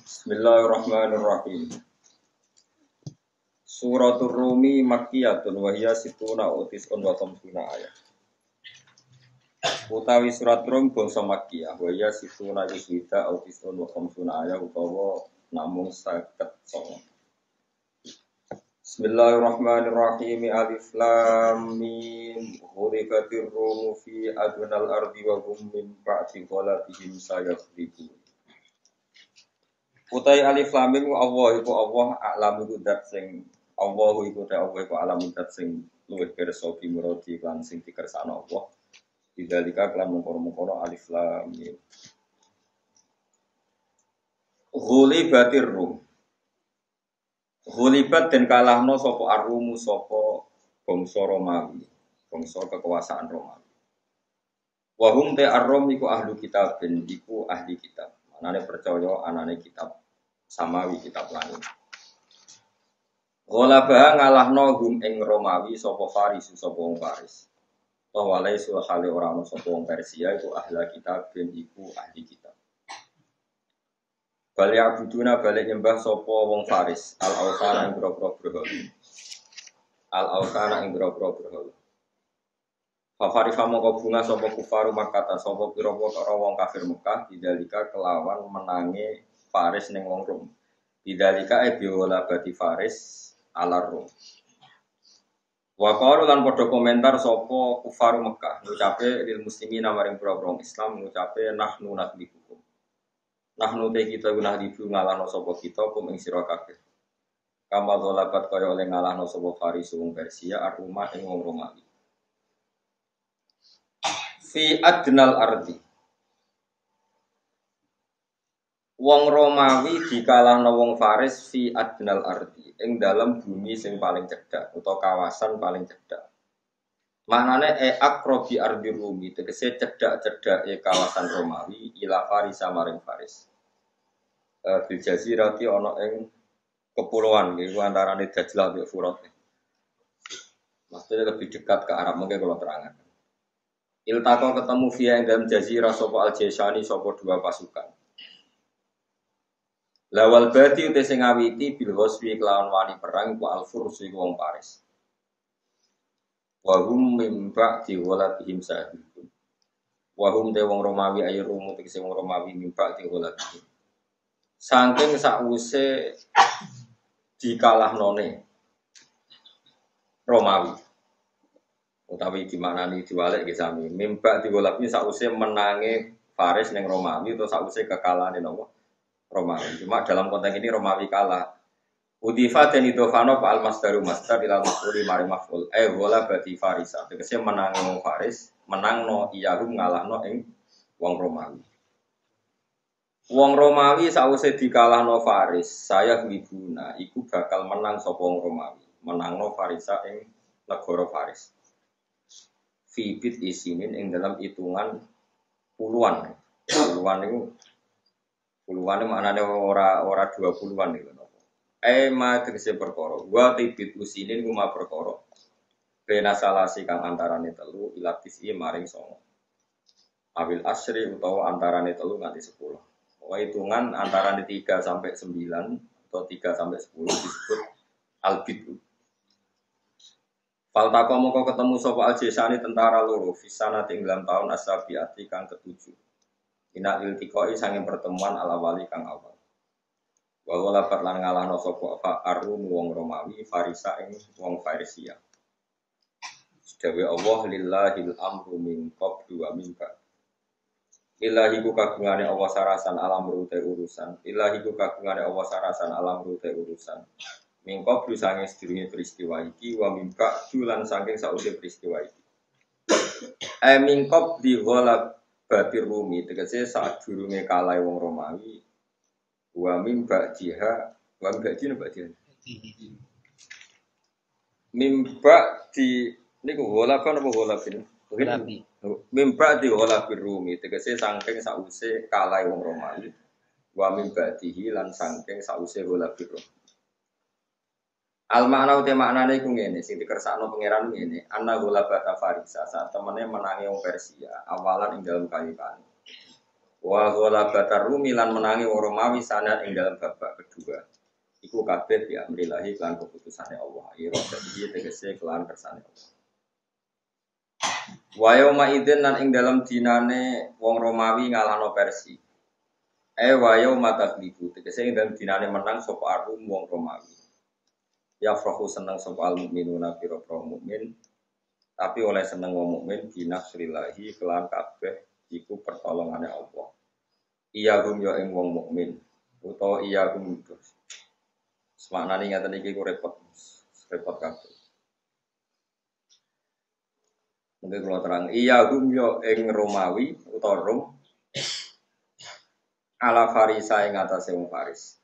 Bismillahirrahmanirrahim. Suratul Rumi Makkiyatun wa hiya situna utis'un wa khamsuna ayat. Utawi surat Rum bangsa Makkiyah wa hiya situna iswida utis'un wa khamsuna ayat utawa namung 59. Bismillahirrahmanirrahim. Alif Lam Mim. Ghulibatir Rum fi adnal ardi wa hum min ba'di ghalabihim sayaghlibun. Utai alif lam mim Allah iku Allah alam iku dat sing Allah iku alam dat sing luwih pirsa bimuradi lan sing dikersakno Allah. Bidzalika kelan mengkono-mengkono alif lam mim. Ghulibatir rum. Ghulibat den kalahno sapa ar-rum sapa bangsa Romawi, bangsa kekuasaan Romawi. Wa hum ta ar-rum iku ahli kitab ben iku ahli kitab. Anane percaya anane kitab samawi kitab langit. Ghalaba ngalahno hum ing Romawi sapa Faris sapa wong Faris. Tawalai sulhale ora ono sapa wong Persia iku ahli kitab ben iku ahli kitab. Bali abuduna balik nyembah sapa wong Faris al-awsana ing grobro berhala. Al-awsana ing grobro berhala. Fafari mongko bunga sapa kufaru Makkah sapa pira-pira wong kafir Mekah bidalika kelawan menangi Faris ning wong Rum. Bidalika biola bati Faris ala Rum. Wa qalu lan padha komentar sapa kufaru Mekah ngucape lil muslimin maring pira-pira Islam ngucape nahnu nadhibukum. Nahnu te kita gunahdibu ngalahno sapa kita kum ing sira kabeh. Kamal dolabat kaya oleh ngalahno sapa Faris wong Persia ar-Rumah ing wong Romawi. Fi adnal ardi. Wong Romawi dikalahno wong Faris fi adnal ardi ing dalam bumi sing paling cedhak utawa kawasan paling cedhak. Maknane aqrabi ardi Rumi tegese cedhak-cedhake kawasan Romawi ila Faris maring Faris. Bil jazirati ana ing kepulauan iku antarane Dajlah mbek Furat. Maksudnya lebih dekat ke Arab mungkin kalau terangan. Iltaqo ketemu via ing dalam jazirah sapa al-Jaisani sapa dua pasukan. Lawal bati uti sing ngawiti bil hoswi kelawan wani perang ku al-Furs iku wong Paris. Wa hum min ba'di ghalabihim sa'idun. Wa hum te wong Romawi ayo rumu tegese wong Romawi min ba'di ghalabihim. Saking sakwise dikalahnone Romawi. Utawi gimana nih diwalek ke sami. Mimba digolapnya sausé menangi Faris neng Romawi atau sausé kekalahan di nopo Romawi. Cuma dalam konteks ini Romawi kalah. Udifa dan idofano pak almasdaru masdar ilal mafuli mari maful. Gola berarti Farisa. Tegese menangi wong Faris, menang no iyarum ngalah no ing wong Romawi. Wong Romawi sausé dikalah no Faris. Saya wibuna. Iku bakal menang sapa wong Romawi. Menang no Farisa ing negara Faris. Fibit isinin yang dalam hitungan puluhan itu maknanya ora 20-an itu. Ma tegese perkara. Wa tibit usinin kuma perkara. Bena salasi kang antarane telu ilatisi maring 9. Awil asri utawa antarane telu nganti 10. Wa hitungan antarane 3 sampai 9 atau 3 sampai 10 disebut al-bid'u. Faltaqo moko ketemu sapa al-Jaisani tentara loro fisana ing dalam tahun as-sabiati kang ke-7. Ina iltiqai sanging pertemuan ala-wali kang awal. Wa wala lan ngalahno sapa Ar-Rum wong Romawi Farisa ing wong Farisia. Sedawe Allah lillahil amru min qablu wa min ba'd. Ilahi ku kagungane Allah sarasan alam rute urusan. Ilahi ku kagungane Allah sarasan alam rute urusan. Mingkop sange sedurunge peristiwa iki wa mimba julan saking sausé peristiwa iki. Mingkop di ghalab batir Rumi tegese saat durunge kalah wong Romawi wa mimba jiha wa mimba jiha. Mimba di niku ghalab apa ghalabin? Mimba di ghalabir Rumi tegese saking sausé kalah wong Romawi wa mimba dihi lan saking sausé ghalabir Rumi. Al makna uti maknane iku ngene sing dikersakno pangeran ngene anna ghalabata Farisa saat temene menangi wong Persia awalan ing dalem kayu-kayu Wa ghalabatar Rumi lan menangi wong Romawi sanad ing dalam babak kedua. Iku kabeh ya amrilahi kelan keputusane Allah. Irada iki tegese kelan kersane Allah. Wa yauma idzin lan ing dalam dinane wong Romawi ngalahno Persia. Wa yauma taghlibu tegese ing dalam dinane menang sapa Arum wong Romawi. Ya frohu seneng sapa al mukminuna pira-pira mukmin. Tapi oleh seneng wong mukmin binasrillahi kelan kabeh iku pertolongane Allah. Iya gum yo ing wong mukmin utawa iya gum terus. Semaknane ngaten iki ku repot kabeh. Mungkin kalau terang iya gum yo ing Romawi utawa Rom ala Farisa ing atase wong Faris.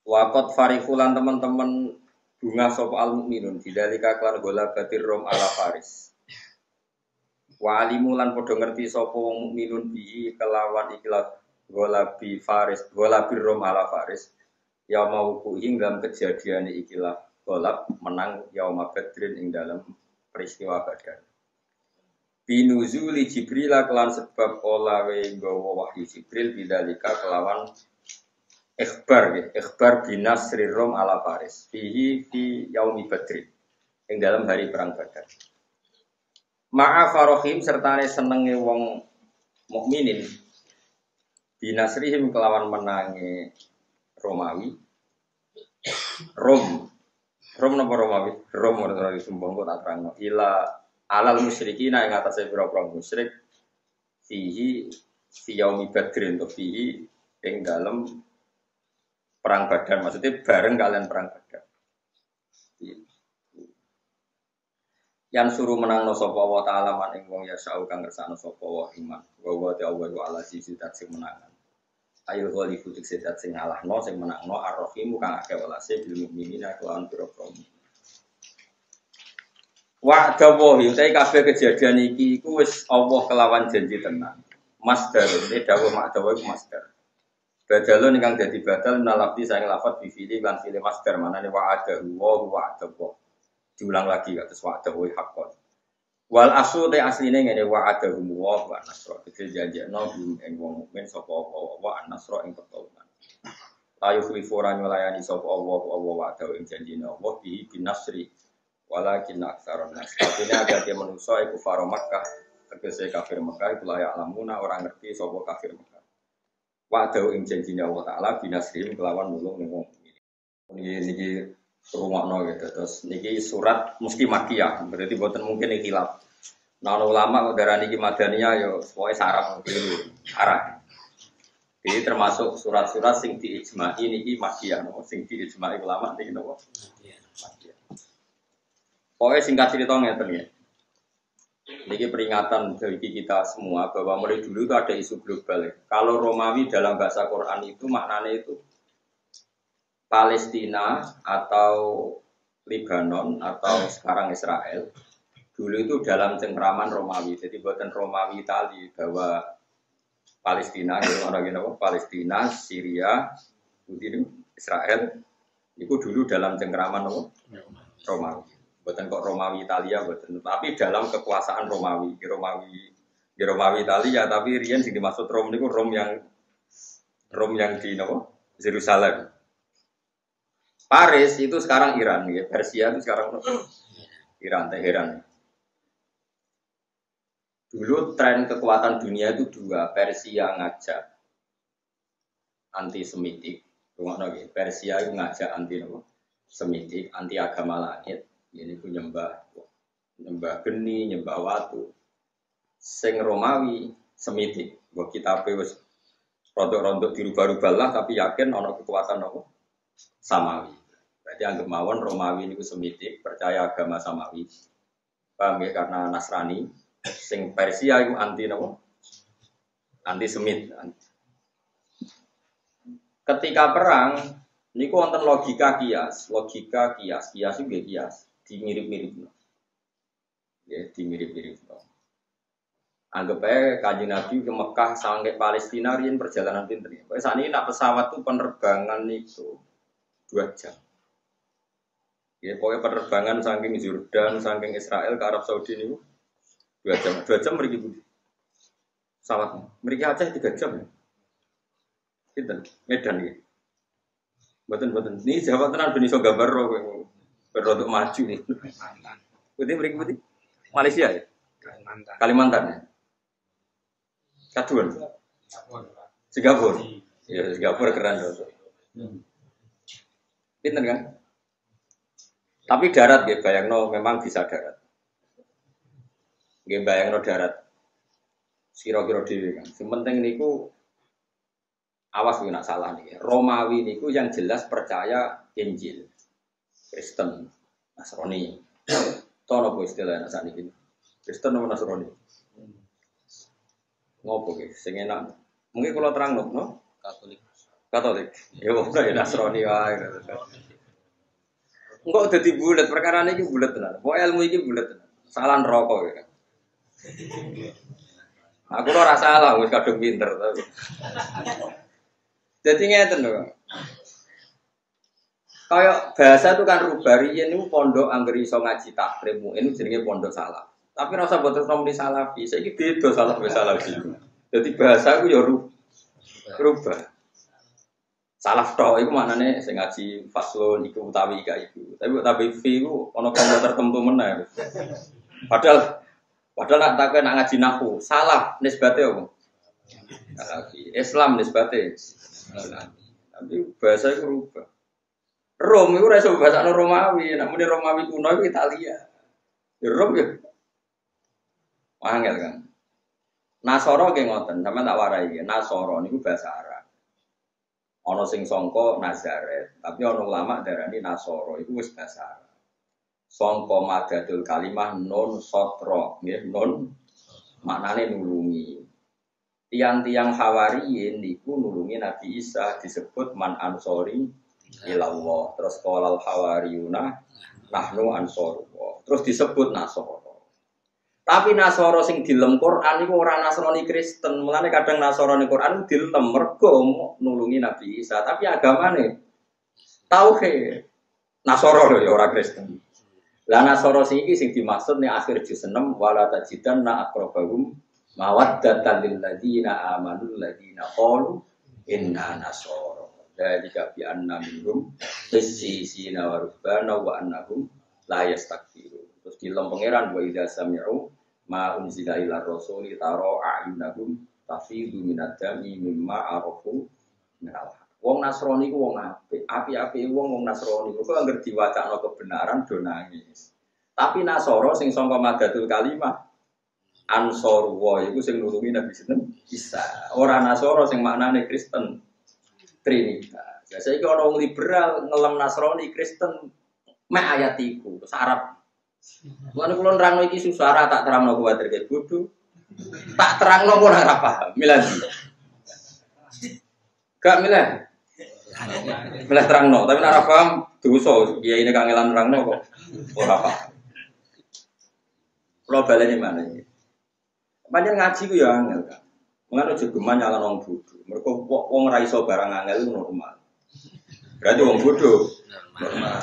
Waqat farifulan teman-teman bunga sapa al mukminun bidalika kelar gola batir Rom ala Faris. Wa alimu lan padha ngerti sapa wong mukminun bi kelawan ikilah gola bi Faris, gola bir Rom ala Faris. Ya mau ing dalam kejadian ikilah gola menang yauma badrin ing dalam peristiwa Badar. Binuzuli Jibril kelan sebab olawe nggawa wahyu Jibril bidalika kelawan ikhbar binasri Rom ala Faris. Fihi fi yaumi badrin ing dalam hari perang Badar. Ma'a farohim sertane senenge wong mukminin binasrihim kelawan menangi Romawi. Rom napa Romawi? Rom ora disumbang kok tak terangno. Ila alal musyrikin ing atase pira-pira musyrik fihi fi yaumi badrin to fihi ing dalem perang Badar, maksudnya bareng kalian perang Badar. Yang suruh menang no sapa wa ta'ala man ing wong ya sa'u kang kersane sapa wa iman. Wa ta Allah wa ala sisi dat sing menangan. Ayo ghalifu tik sedat sing ngalahno sing menangno ar-rahim kang akeh welase bil mukminina kelawan pira-pira. Wa dawahi utai kabeh kejadian iki iku wis Allah kelawan janji tenan. Masdar dawuh mak dawuh iku masdar. Badalun ingkang dadi badal nalafti saing lafat bi fi'li lan fi'li masdar manane wa'adahu wa wa'adahu. Diulang lagi kados wa'adahu haqqan. Wal aslu te asline ngene wa'adahu wa nasra. Tegese janjekno ing wong mukmin sapa wa nasra ing pertolongan. Ayu khulifura nyulayani sapa Allah wa'adahu ing janjine Allah bi binasri. Walakin aktsarun nas. Artine agake manusa iku faro Makkah, tegese kafir Makkah iku layak lamuna orang ngerti sapa kafir Makkah. Wa'adahu ing janjine Allah taala binasri kelawan nulung ning wong niki rumakno gitu. Terus niki surat mesti makiyah, berarti boten mungkin iki khilaf. Nah ulama kok darani iki madaniyah ya pokoke saraf dulu arah. Jadi termasuk surat-surat sing diijma'i niki makiyah, sing diijma'i ulama niki napa? Makiyah. Pokoke singkat cerita ngeten ya. Niki peringatan bagi kita semua bahwa mulai dulu itu ada isu global. Kalau Romawi dalam bahasa Quran itu maknanya itu Palestina atau Lebanon atau sekarang Israel dulu itu dalam cengkraman Romawi. Jadi buatan Romawi Itali bahwa Palestina, Palestina, Syria, Israel itu dulu dalam cengkraman Romawi. Buatan kok Romawi Italia, buatan. Tapi dalam kekuasaan Romawi Italia. Tapi rian sing dimaksud Rom itu Rom yang di Yerusalem. Paris itu sekarang Iran, ya. Persia itu sekarang Iran, Teheran. Dulu tren kekuatan dunia itu dua, Persia ngajak anti-Semitik, Persia itu ngajak anti-Semitik, anti agama langit, ini pun nyembah geni, nyembah watu. Sing Romawi Semitik, buat kita wis rontok-rontok dirubah-rubah lah, tapi yakin ono kekuatan Samawi. Berarti anggap mawon Romawi niku Semitik, percaya agama Samawi. Paham ya karena Nasrani, sing Persia itu anti Semit. Ketika perang niku wonten logika kias itu nggih kias, dimirip-miripno. Ya, dimirip-miripno. Anggap aja Kanjeng Nabi ke Mekah sampai Palestina riyen perjalanan pinter. Pokoke sakniki nak pesawat tuh penerbangan itu 2 jam. Ya, pokoknya penerbangan saking Jordan, saking Israel ke Arab Saudi ini 2 jam. 2 jam pergi budi. pesawatnya. Mereka Aceh 3 jam. Gitu, Medan gitu. Betul. Ini Jawa Tengah ben iso gambar untuk maju nih. Putih mereka putih. Malaysia ya? Kalimantan ya? Kaduan. Singapura. Ya Singapura keren loh. Pinter kan? Tapi darat ya, bayangno memang bisa darat. Nggih bayangno darat. Kira-kira dhewe kan. Sing penting niku awas nek salah nih. Romawi niku yang jelas percaya Injil. Kristen, Nasrani. Tono apa istilahnya sakniki? Kristen atau Nasrani? Ngopo ki? Sing enak. Mungkin kalau terang no? Katolik. Ya wong ya Nasrani wae. Engko dadi bulet perkara niki bulet tenan. Pokoke ilmu iki bulet tenan. Salah rokok ya. Aku ora salah wis kadung pinter tapi. Jadi ngeten lho. Kayak bahasa itu kan rubari niku pondok anggere iso ngaji takrim ini jenenge pondok salaf. Tapi ora usah boten nomor salafi. Saiki beda salaf be salafi. Jadi bahasa ku ya rubah. Salaf tok iku maknane sing ngaji faslun iku utawi iku. Tapi fi ku ana kanggo tertentu meneh. Padahal nak takon nak ngaji nahwu, salah nisbate apa? Salafi. Islam nisbate Salafi. Tapi bahasa iku rubah. Rom itu rasa bahasa Romawi, namun Romawi kuno itu Italia. Ya Rom ya, angel kan. Nasoro kayak ngoten, sama tak warai ya. Nasoro itu bahasa Arab. Ono sing songko Nazaret, tapi ono ulama darani Nasoro itu wis bahasa Arab. Songko madatul kalimah non sotro, ya non maknane nulungi. Tiang-tiang hawariyin niku nulungi Nabi Isa disebut man ansori ilallah, terus qalal hawariyuna nahnu ansarullah, terus disebut Nasoro. Tapi Nasoro sing dilem Quran iku ora Nasrani Kristen. Mulane kadang Nasrani Quran dilem mergo nulungi Nabi Isa, tapi agamane tauhid. Nasoro lho ya ora Kristen. Lah Nasoro iki sing dimaksud ning akhir juz 6 wala tajidanna aqrabahum mawaddatan lil ladina amanu ladina qalu inna nasara. Dari kafi anna minhum qissisina wa rubbana wa annahum la yastakbiru. Terus di pangeran wa idza sami'u ma unzila ila rasuli taro a'yunahum tafidu minad dami mimma arafu minal. Wong Nasrani ku wong apik, apik-apike wong Nasrani. Kok anggere diwacakno kebenaran do nangis. Tapi Nasoro sing sangka madatul kalimah Ansarullah iku sing nulungi Nabi sinten Isa. Ora Nasoro sing maknane Kristen. Trinitas. Ya saiki ana wong liberal ngelem Nasrani Kristen mek ayat iku terus Arab. Mulane kula nerangno iki susah tak terangno kuwatir ke bodho. Tak terangno kok ora paham. Milan. Gak milan. Milan terangno, tapi ora paham dosa. Kiai ini kangelan nerangno kok ora paham. Kula baleni mana iki? Pancen ngaji ku ya angel kan. Mengenai jogeman nyala wong bodoh. Mereka wong ra iso barang angel itu normal. Berarti wong bodoh normal.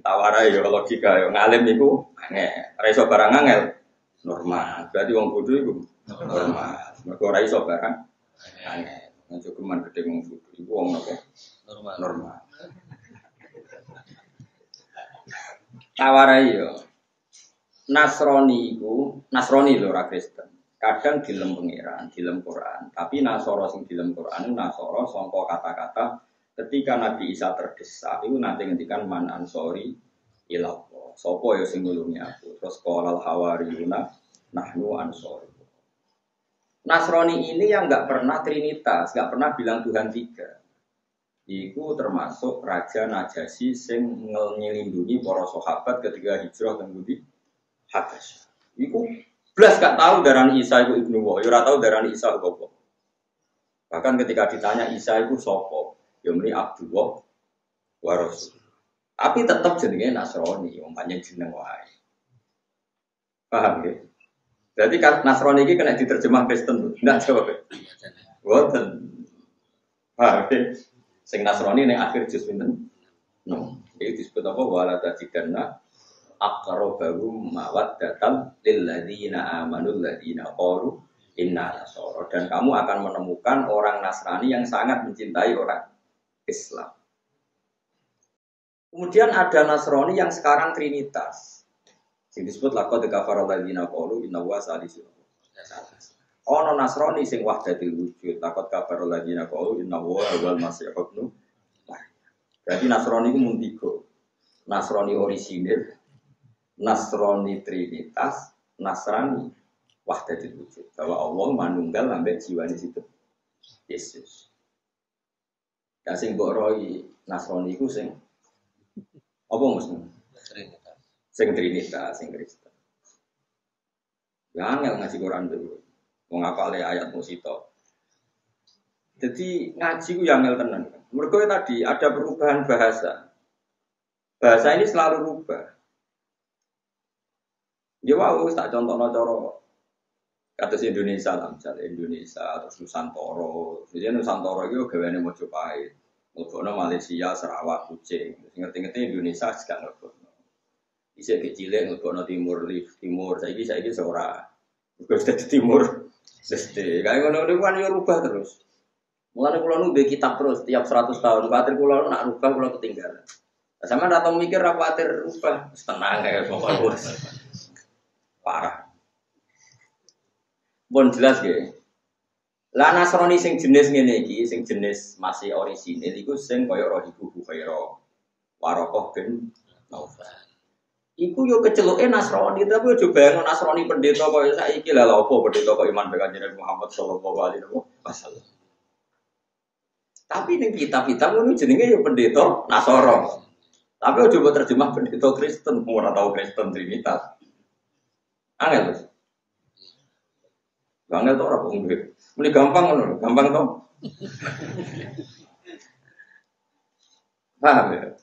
Tawarai ya logika ya ngalim iku angel. Ra iso barang angel normal. Berarti wong bodoh iku normal. Mereka ra iso barang angel. Nang jogeman gedhe wong bodoh iku wong napa? Normal. Tawarai ya. Nasrani lho ora Kristen. Kadang dilem pengiran, dilem Quran. Tapi Nasoro sing dilem Quran, Nasoro sangka kata-kata ketika Nabi Isa terdesak, itu nanti ngendikan man ansori ilallah. Sopo ya sing nulungi aku. Terus qalal hawariyuna nahnu ansori. Nasrani ini yang enggak pernah trinitas, enggak pernah bilang Tuhan tiga. Iku termasuk Raja Najasyi sing ngelindungi para sahabat ketika hijrah teng Budi Habasyah. Iku belas gak tahu darani Isa itu ibnu Wah, ya ora tahu darani Isa apa. Bahkan ketika ditanya Isa itu sapa, ya muni Abdullah wa Rasul. Tapi tetap jenenge Nasrani, wong panjang jeneng wae. Paham ya? Jadi kan Nasrani iki kena diterjemah Kristen, ndak jawab. Boten. Paham ya? Sing Nasrani ning akhir juz pinten? No. Iki disebut apa wala tajidanna aqrabahum mawaddatan lil ladzina amanu ladzina qalu Inna Nasoro, dan kamu akan menemukan orang Nasrani yang sangat mencintai orang Islam. Kemudian ada Nasrani yang sekarang Trinitas. Yang disebut laqad kafara alladziina qalu inna Allaha salisu. Ono Nasrani sing wahdatil wujud, laqad kafara alladziina qalu inna Allaha wal masih ibnu. Berarti Nasrani itu mung tiga. Nasrani orisinil, Nasrani Trinitas, Nasrani wahdatil wujud. Bahwa Allah manunggal ambek jiwane situ Yesus. Ya sing mbok roi Nasrani iku sing apa maksudnya? Trinitas. Sing Trinitas, sing Kristen. Ya angel ngaji Quran dulu. Mau ngapale ayat musito. Jadi ngaji ku yang angel tenan. Mergo tadi ada perubahan bahasa. Bahasa ini selalu rubah. Ya wau tak contohno cara kados Indonesia lah, misalnya Indonesia terus Nusantara. Jadi Nusantara itu gaweane Mojopahit. Mlebokno Malaysia, Sarawak, Kucing. Ngerti-ngerti Indonesia gak ngelebokno. Isih kecilek ngelebokno timur. Saiki ora. Wis dadi timur. Mesti kae ngono niku kan yo rubah terus. Mulane kula nu kitab terus tiap 100 tahun. Kuwatir kula nak rubah kula ketinggalan. Sampeyan ra tau mikir ra kuwatir rubah, tenang kae pokoke. Parah. Bon jelas nggih. Lah Nasrani sing jenis ngene iki, sing jenis masih orisinil iku sing kaya Rahibu Bukhaira. Warokoh bin Naufal. Iku yo keceluke Nasrani, tapi yo bayangno Nasrani pendeta kaya saiki lha apa pendeta kok iman dengan Kanjeng Muhammad sallallahu alaihi wasallam. Tapi ning kitab-kitab ngono jenenge yo pendeta Nasoro. Tapi ojo mbok terjemah pendeta Kristen, ora tau Kristen Trinitas. Angel Mas. Angel to ora kok nggih. Muni gampang ngono, gampang to. Paham ya?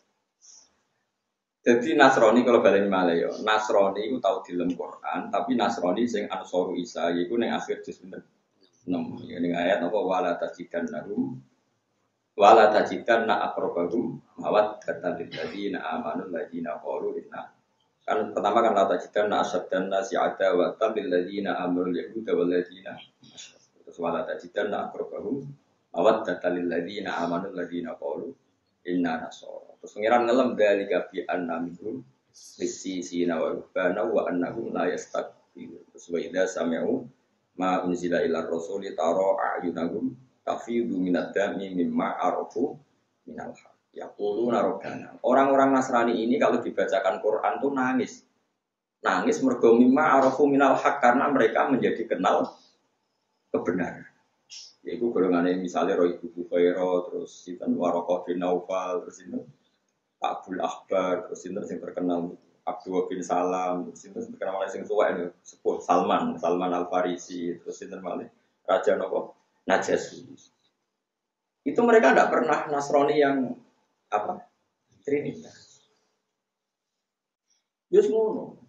Jadi Nasrani kalau baleni malih ya, Nasrani itu tahu di dalam Quran, tapi Nasrani sing Ansaru Isa iku ning akhir juz 6. Ya ning ayat apa wala tajidanna aqrabahum mawaddatan lil ladzina amanu ladzina qalu inna. Kan pertama kan la tajidanna asyaddan nasi adawatan lil ladzina amanu yahuda wal ladzina. Terus wala tajidanna aqrabahum mawaddatan lil ladzina amanu ladzina qalu inna nasara. Terus pengiran ngelem dari gabi an-namihum sisi wa rubana wa annahum la yastakbirun. Terus wa idza sami'u ma unzila ila rasuli tara a'yunahum tafidu minad dami mimma arafu minal haq. Yaquluna rabbana. Orang-orang Nasrani ini kalau dibacakan Quran tuh nangis. Nangis mergo mimma arafu minal haq karena mereka menjadi kenal kebenaran. Yaitu golongannya misalnya Rahibu Bukhaira, terus sinten Warokoh bin Naufal, terus sinten Abdul Akbar, terus sinten sing terkenal Abdul bin Salam, terus sinten terkenal oleh sing tuwa ini sepuh Salman Al-Farisi, terus sinten malih Raja Nopo Najasyi. Itu mereka tidak pernah Nasrani yang apa? Trinitas. Yus ngono.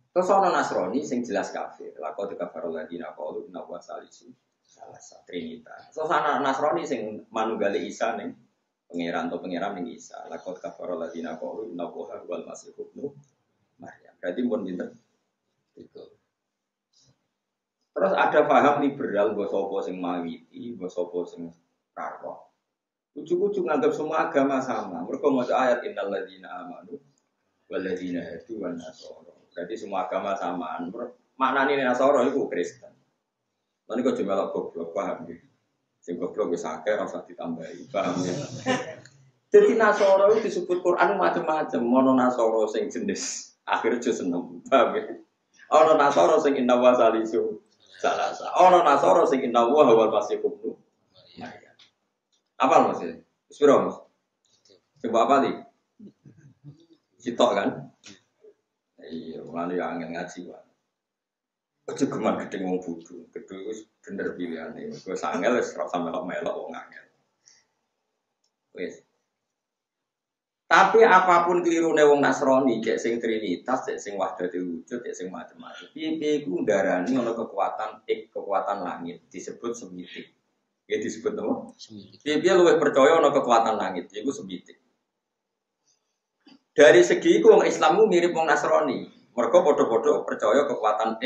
Terus ana Nasrani sing jelas kafir. Laqad kafara alladziina qalu inna Allaha salisu salasa Trinitas. Terus ana Nasrani sing manunggali Isa ning pangeran ning Isa. Laqad kafara alladziina qalu inna Allaha wal masih ibnu Maryam. Berarti pun pinter. Itu. Terus ada paham liberal mbok sapa sing mawiti, mbok sapa sing karwa. Ujug-ujug nganggap semua agama sama. Mereka maca ayat innal ladzina amanu wal ladzina hadu wan nasara. Jadi semua agama samaan. Maknane Nasara iku Kristen. Lan iku cuma goblok paham ya. Sing goblok wis akeh ora usah ditambahi. Paham ya. Jadi Nasara itu disebut Quran macam-macam. Ono Nasara sing jenis akhir juz 6. Paham ya. Ono Nasara sing inna wa salisu salasa. Ono Nasara sing inna wa wal masih ibnu Maryam. Apa maksudnya? Sepiro mas? Coba apa nih? Sitok kan? Iya, mulai angin ngaji pak. Ojo geman gedeng wong bodho. Gedhe wis bener pilihane. Gue sangel wis ora sampe melok wong angel. Wis. Tapi apapun kelirune wong Nasrani, cek sing Trinitas, cek sing wahdatul wujud, cek sing macam-macam. Piye-piye iku ndarani ana kekuatan langit disebut semitik. Ya disebut apa? Dia lebih percaya ana kekuatan langit, itu semitik. Dari segi iku wong Islammu mirip wong Nasrani. Mergo padha-padha percaya kekuatan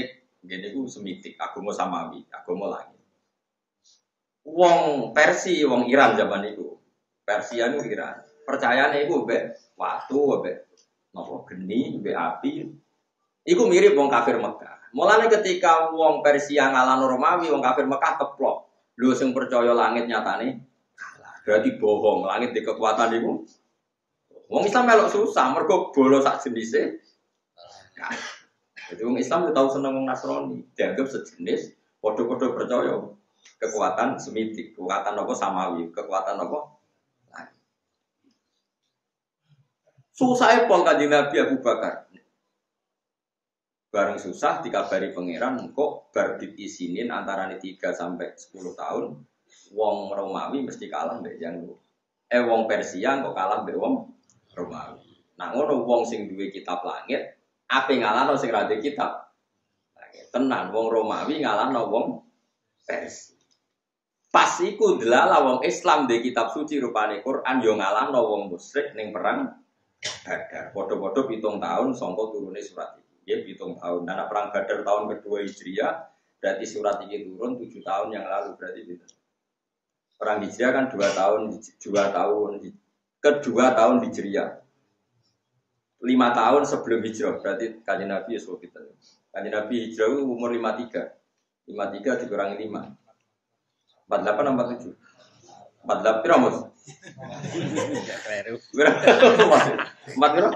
Gini ku semitik, agama Samawi, agama langit. Wong Persia, wong Iran zaman itu. Persia itu Iran. Percayane iku mbek watu, mbek napa geni, mbek api. Iku mirip wong kafir Mekah. Mulane ketika wong Persia ngalahno Romawi, wong kafir Mekah keplok. Lho sing percaya langit nyatane kalah. Berarti bohong, langit di kekuatan iku. Wong Islam melok susah, mergo bolo sak jenise. Jadi wong Islam tahu seneng wong Nasrani, dianggap sejenis, padha-padha percaya kekuatan semitik, kekuatan apa samawi, kekuatan apa? Susah pol Kanjeng Nabi Abu Bakar. Bareng susah dikabari pangeran kok bar diisinin antara 3 sampai 10 tahun wong Romawi mesti kalah mbek wong Persia kok kalah mbek wong Romawi. Nah ngono wong sing duwe kitab langit ape ngalahno sing ra duwe kitab langit. Tenan wong Romawi ngalahno wong Persia. Pas iku delala wong Islam duwe kitab suci rupane Quran yo ngalahno wong musyrik ning perang Badar. Padha-padha 7 tahun sangka turune surat iki. Ya 7 tahun. Nah, perang Badar tahun kedua Hijriah, berarti surat ini turun 7 tahun yang lalu berarti gitu. Perang Hijriah kan 2 tahun, kedua tahun Hijriah. 5 tahun sebelum Hijrah, berarti Kanjeng Nabi Yusuf kita. Kanjeng Nabi Hijrah umur 53. 53 dikurangi 5. 48 47. 48 piro, Mas? Empat piro?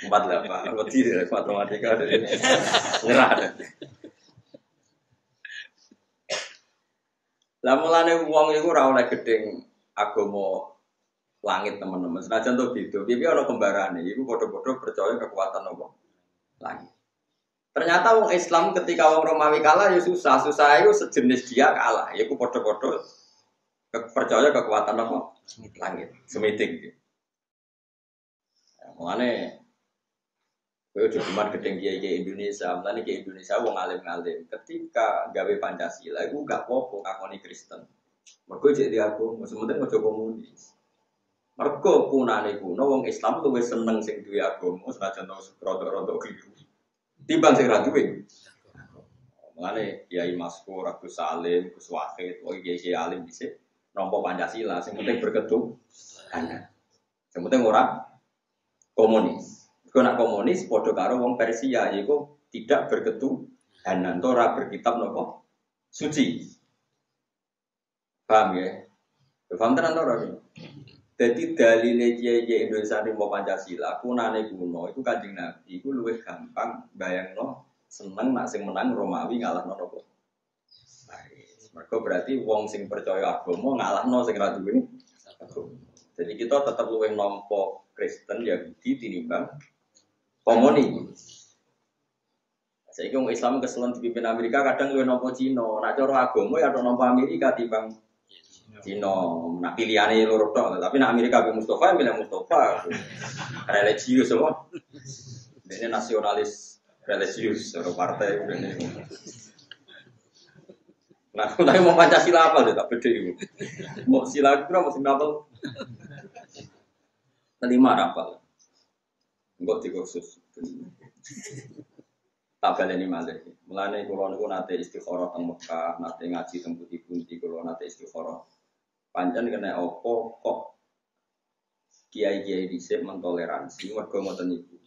48. Wedi matematika dari nyerah. Lah mulane wong iku ora oleh gedeng agama langit teman-teman. Senajan to beda. Piye ana kembarane iku padha-padha percaya kekuatan apa? Langit. Ternyata wong Islam ketika wong Romawi kalah ya susah. Susah itu sejenis dia kalah. Iku padha-padha percaya kekuatan apa? Langit. Semitik. Mulane kowe cuma gedeng kiai Indonesia, mulane kiai Indonesia wong alim-alim. Ketika gawe Pancasila iku gak apa-apa ngakoni Kristen. Mergo jek diaku, sementing aja komunis. Mergo punane kuno wong Islam luwih seneng sing duwe agama, senajan rada-rada keliru. Timbang sing ra duwe. Mulane Kiai Maskur, Agus Salim, Gus Wahid, kiai alim dhisik nampa Pancasila, sing penting berketuhanan. Sing penting ora komunis. Kalau nak komunis, podo karo wong Persia, yaitu tidak berketuhanan, ora berkitab nopo suci. Paham ya? Paham tenan ora? Jadi dalile kiai Indonesia mau Pancasila, kunane kuno itu Kanjeng Nabi, itu luwih gampang bayangno seneng nak sing menang Romawi ngalahno nopo. Mergo berarti wong sing percaya agama ngalahno sing ra duwe agama. Jadi kita tetap luwih nampa Kristen Yahudi tinimbang komunis. Saiki wong Islam keselon dipimpin Amerika kadang luwih nampa Cina. Nek cara agama ya nampa Amerika timbang Cina. Nak pilihane loro tok, tapi nek Amerika be Mustafa milih Mustafa. Religius apa? Dene nasionalis religius cara partai dene. Nah, tapi mau Pancasila apa deh tak beda itu. Mau sila kira mau sing apal. Terima apal. Enggak dikhusus. Tak baleni malih. Mulane kula niku nate istikharah teng Mekah, nate ngaji teng pundi-pundi kula nate istikharah. Pancen kena apa kok kiai-kiai dhisik mentoleransi mergo ngoten niku.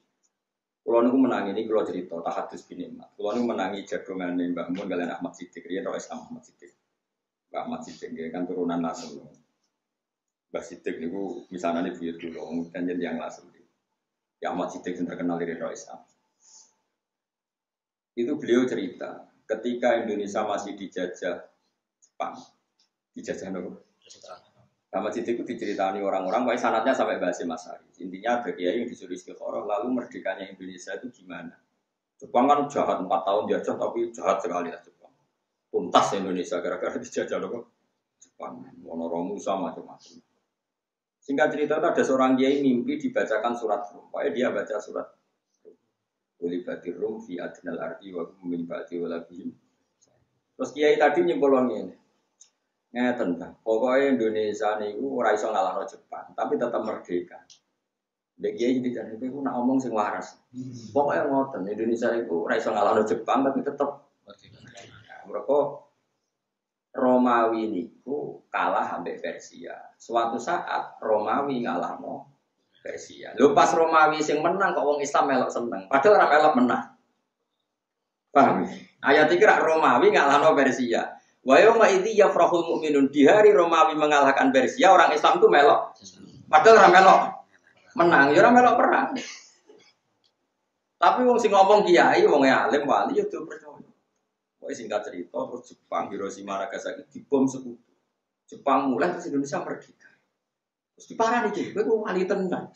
Kulo niku menangi ini kulo cerita tahadus bin Ahmad. Kulo niku menangi jagongane Mbah Mun kalian Ahmad Siddiq, riyen ora Islam Ahmad Siddiq. Mbah Ahmad Siddiq kan turunan langsung. Mbah Siddiq niku misanane buyut kula, kan yang langsung. Ya Ahmad Siddiq yang terkenal dari Islam. Itu beliau cerita ketika Indonesia masih dijajah Jepang. Dijajah nopo? Ahmad Siddiq itu diceritani orang-orang, pokoknya sanatnya sampai bahasa Mas Hari. Intinya ada kiai yang disuruh istikharah, lalu merdekanya Indonesia itu gimana? Jepang kan jahat 4 tahun dijajah, tapi jahat sekali lah Jepang. Tuntas Indonesia gara-gara dijajah loh Jepang. Monoromu sama macam-macam. Singkat cerita ada seorang kiai mimpi dibacakan surat Rum. Pokoknya dia baca surat Ulibatir Rum fi adnal ardi wa min ba'di walabihim. Terus kiai tadi nyimpulnya ini. Ngeten ta. Pokoke Indonesia niku ora iso ngalahno Jepang, tapi tetap merdeka. Dek kiai jadi itu nak ngomong sing waras. Pokoknya ngoten Indonesia itu ora iso ngalahno Jepang tapi tetep mereka Romawi niku kalah ambek Persia. Suatu saat Romawi ngalahno Persia. Lho pas Romawi sing menang kok wong Islam melok seneng. Padahal ora melok menang. Paham? Ayat iki rak Romawi ngalahno Persia. Wa yauma idzi yafrahul mu'minun di hari Romawi mengalahkan Persia, orang Islam itu melok. Padahal ora melok menang, ya ora melok perang. Tapi wong sing ngomong kiai, wong alim wali ya do percaya. Pokoke singkat cerita terus Jepang Hiroshima Nagasaki dibom sekutu. Jepang mulai terus Indonesia merdeka. Terus diparani iki, kowe wali tenan.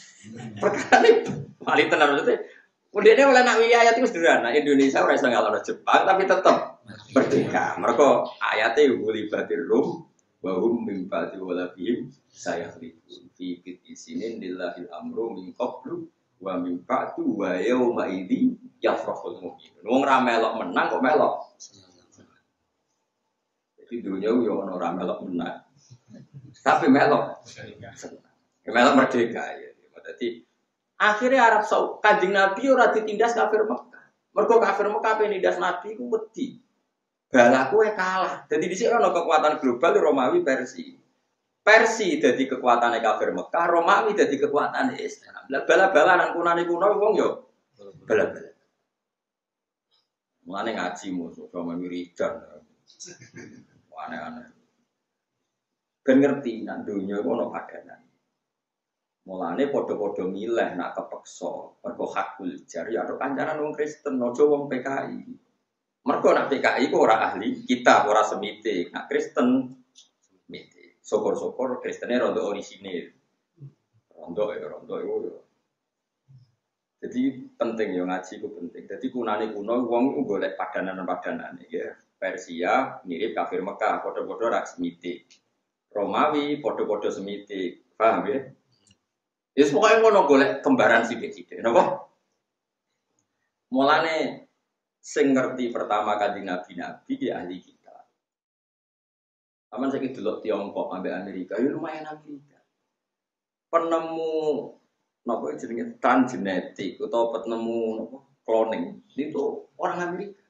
Perkara wali tenan maksudnya Kemudian oleh nak ayat itu sederhana. Indonesia ora iso ngalahno Jepang tapi tetap merdeka. Mereka ayatnya ulibatir rum wa hum min ba'di walabihim sayakhlifun fi isinin lillahil amru min qablu wa min ba'du wa yauma idzi yafrahul mu'minun. Wong ra melok menang kok melok. Jadi dunia yo ono ra melok menang. Tapi melok. Melok merdeka ya. Berarti akhirnya Arab Saudi, Kanjeng Nabi ora ditindas kafir Mekah. Mergo kafir Mekah penindas Nabi ku wedi. Balaku kalah. Jadi di sini ana kekuatan global Romawi Persia. Persia dadi kekuatane kafir Mekah, Romawi dadi kekuatane Islam. Lah bala-balanan kunane kuno wong yo bala-bala. Mulane ngaji musuh sama wiridan. Aneh-aneh. Ben ngerti nak dunya ono padanan. Mulane padha-padha milih nak kepeksa mergo hakul jari atau kancanan wong Kristen aja wong PKI. Mergo nak PKI ku ora ahli kita ora semite, nak Kristen semite. Syukur-syukur Kristene rondo orisinil. Rondo yo. Jadi penting yo ngaji ku penting. Jadi kunane kuno wong ku golek padanan-padanan ya. Persia mirip kafir Mekah, padha-padha ra semite. Romawi padha-padha semite. Paham ya? Ya pokoknya ngono golek kembaran sithik-sithik. Napa? Mulane sing ngerti pertama Kanjeng Nabi ya ahli kita. Aman saiki delok Tiongkok ambek Amerika, ya lumayan Amerika. Penemu napa jenenge transgenetik atau penemu napa cloning itu orang Amerika.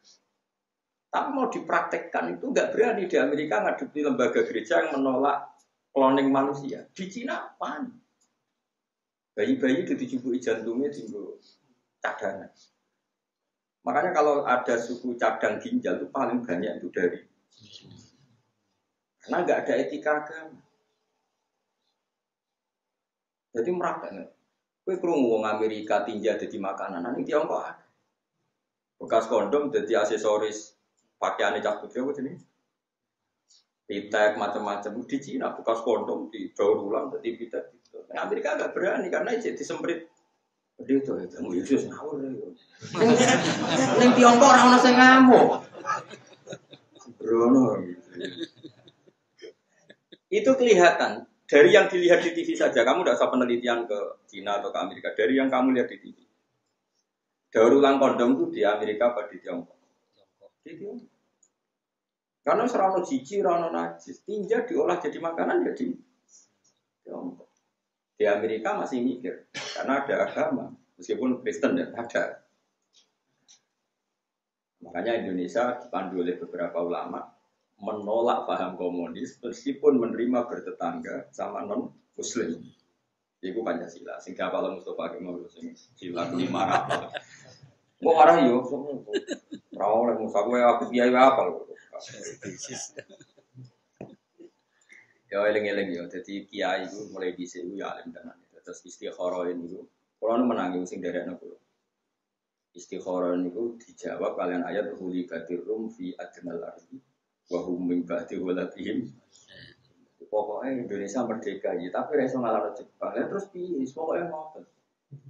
Tapi mau dipraktekkan itu enggak berani di Amerika ngadepi lembaga gereja yang menolak cloning manusia. Di Cina apaan? Bayi-bayi itu dicubuki jantungnya tinggal cadangan. Makanya kalau ada suku cadang ginjal itu paling banyak itu dari karena nggak ada etika agama. Jadi merakatnya. Kue kerungu wong Amerika tinja jadi makanan, nanti Tiongkok ada. Bekas kondom jadi aksesoris pakaiannya cak putri apa jenis? Pitek macam-macam di Cina bekas kondom di daur ulang jadi pitek. Nah, Amerika agak berani karena jadi disemprit. Dia itu kamu Yesus ngawur ya. Neng Tiongkok orang orang ngamuk. Brono. Itu kelihatan dari yang dilihat di TV saja. Kamu tidak usah penelitian ke Cina atau ke Amerika. Dari yang kamu lihat di TV. Daur ulang kondom itu di Amerika apa di Tiongkok? Di Tiongkok. Karena serana jijik, serana najis, tinja diolah jadi makanan jadi Tiongkok. Di Amerika masih mikir, karena ada agama, meskipun Kristen dan ada. Makanya Indonesia dipandu oleh beberapa ulama menolak paham komunis, meskipun menerima bertetangga sama non-Muslim. Itu Pancasila. Sehingga kalau Mustafa Kemal sila 5 rapal. Mau marah yuk, rawol Mustafa aku kiai apa? Ya eling-eling ya, jadi kiai itu mulai dhisik ya alim tenan. Terus istikharah itu, kalau menangi sing derek nopo. Istikharah itu dijawab kalian ayat huli batir rum fi adnal ardi wa hum min ba'di walatihim. Pokoknya Indonesia merdeka ya, tapi ora iso ngalahno Jepang. Ya terus piye? Pokoknya ngoten.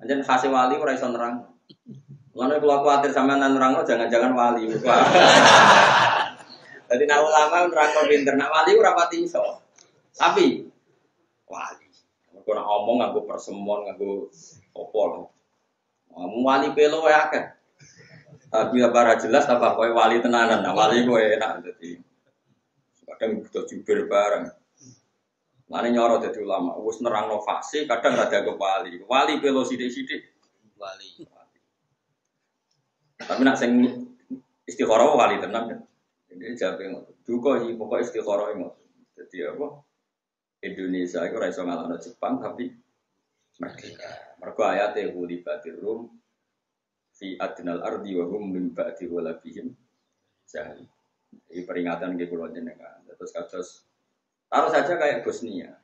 Anjen khase wali ora iso nerang. Lan kula kuwatir sampean nerangno jangan-jangan wali. Jadi nak ulama nerangno pinter, nak wali ora pati iso. Tapi wali, kalau nak ngomong nganggo persemon, nganggo opol, ngomong wali pelo ya kan. Tapi apa jelas apa kau wali tenanan, nah wali kau enak jadi. Kadang butuh jubir bareng. Mane nyoro dadi ulama, wis nerangno fase kadang rada kewali. Wali pelo sithik-sithik wali. Tapi nak sing istikharah wali tenan. Ini jabe ngono. Duka iki pokoke istikharah ngono. Dadi apa? Indonesia iku ora iso ngalahno Jepang tapi merdeka. Mergo ayate hulibatir rum fi adnal ardi wa hum min ba'di walabihim jahil. Ini peringatan ke kula jenengan. Terus kados taruh saja kayak Bosnia.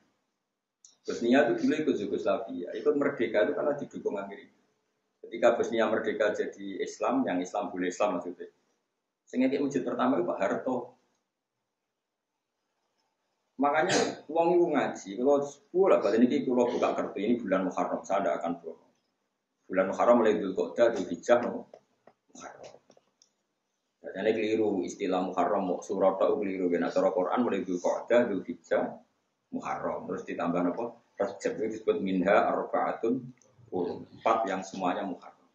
Bosnia itu dulu ikut Yugoslavia, ikut merdeka itu karena didukung Amerika. Ketika Bosnia merdeka jadi Islam, yang Islam boleh Islam maksudnya. Sehingga masjid pertama itu Pak Harto. Makanya uang itu ngaji. Kalau sepuluh balik ini kalau buka kartu ini bulan Muharram, saya tidak akan bohong. Bulan Muharram mulai Dzulqa'dah, Dzulhijjah, Muharram. Jadi keliru istilah Muharram, surat itu keliru. Karena surah Quran mulai Dzulqa'dah, Dzulhijjah, Muharram. Terus ditambah apa? Rajab itu disebut minha arba'atun 4 yang semuanya Muharram.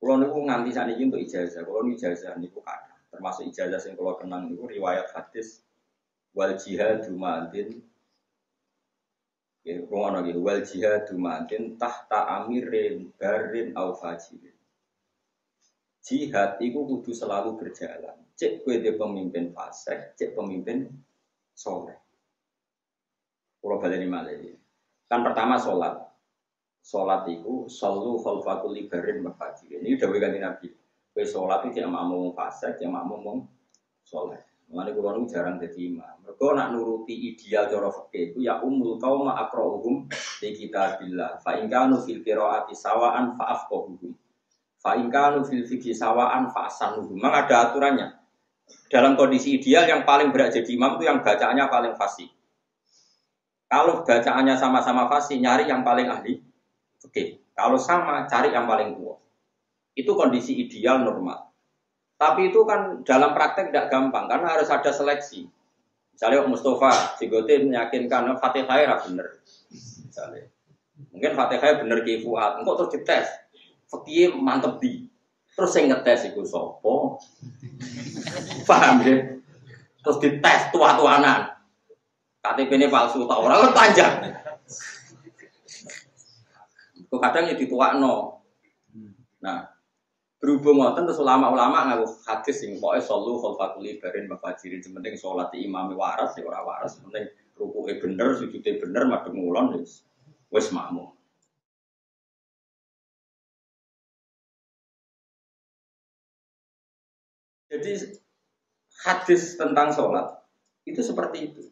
Kalau niku nganti saat ini untuk ijazah. Kalau ijazah niku kada. Termasuk ijazah yang kalau kenang niku riwayat hadis wal jihadu ma'adin. Ya, rumah lagi wal jihadu ma'adin tahta amirin barin au fajirin. Jihad itu kudu selalu berjalan. Cek kowe de pemimpin fasik, cek pemimpin soleh. Kalau baleni malih. Kan pertama salat. Salat itu sallu khalfakul libarin mafajir. Ini dawuh Kanjeng Nabi. Kowe salat iki cek makmum fasik, cek makmum wong soleh. Mulane kula nu jarang dadi imam. Mergo nak nuruti ideal cara fikih iku ya umul qauma aqra'uhum li kitabillah. Fa in kanu fil qiraati sawaan fa afqahuhum. Fa in kanu fil fiqhi sawaan fa asanuhum. Memang ada aturannya. Dalam kondisi ideal yang paling berat jadi imam itu yang bacaannya paling fasih. Kalau bacaannya sama-sama fasih, nyari yang paling ahli. Oke, kalau sama, cari yang paling tua. Itu kondisi ideal normal. Tapi itu kan dalam praktek tidak gampang, karena harus ada seleksi. Misalnya Mustafa, Sigote meyakinkan Fatihah benar. Misalnya, mungkin Fatihah benar ke Fuad, engkau terus dites. Fakih mantep di. Terus saya ngetes itu sopo. Paham ya? Terus dites tua-tuanan. KTP ini palsu, tak orang panjang. Kadang ya dituakno. Nah, berhubung ngoten terus ulama-ulama ngaku hadis sing pokoke sallu khalfakul libarin mafajirin penting salat imam waras ya ora waras, penting rukuke bener, sujude bener, madhep ngulon wis makmum. Jadi hadis tentang sholat itu seperti itu.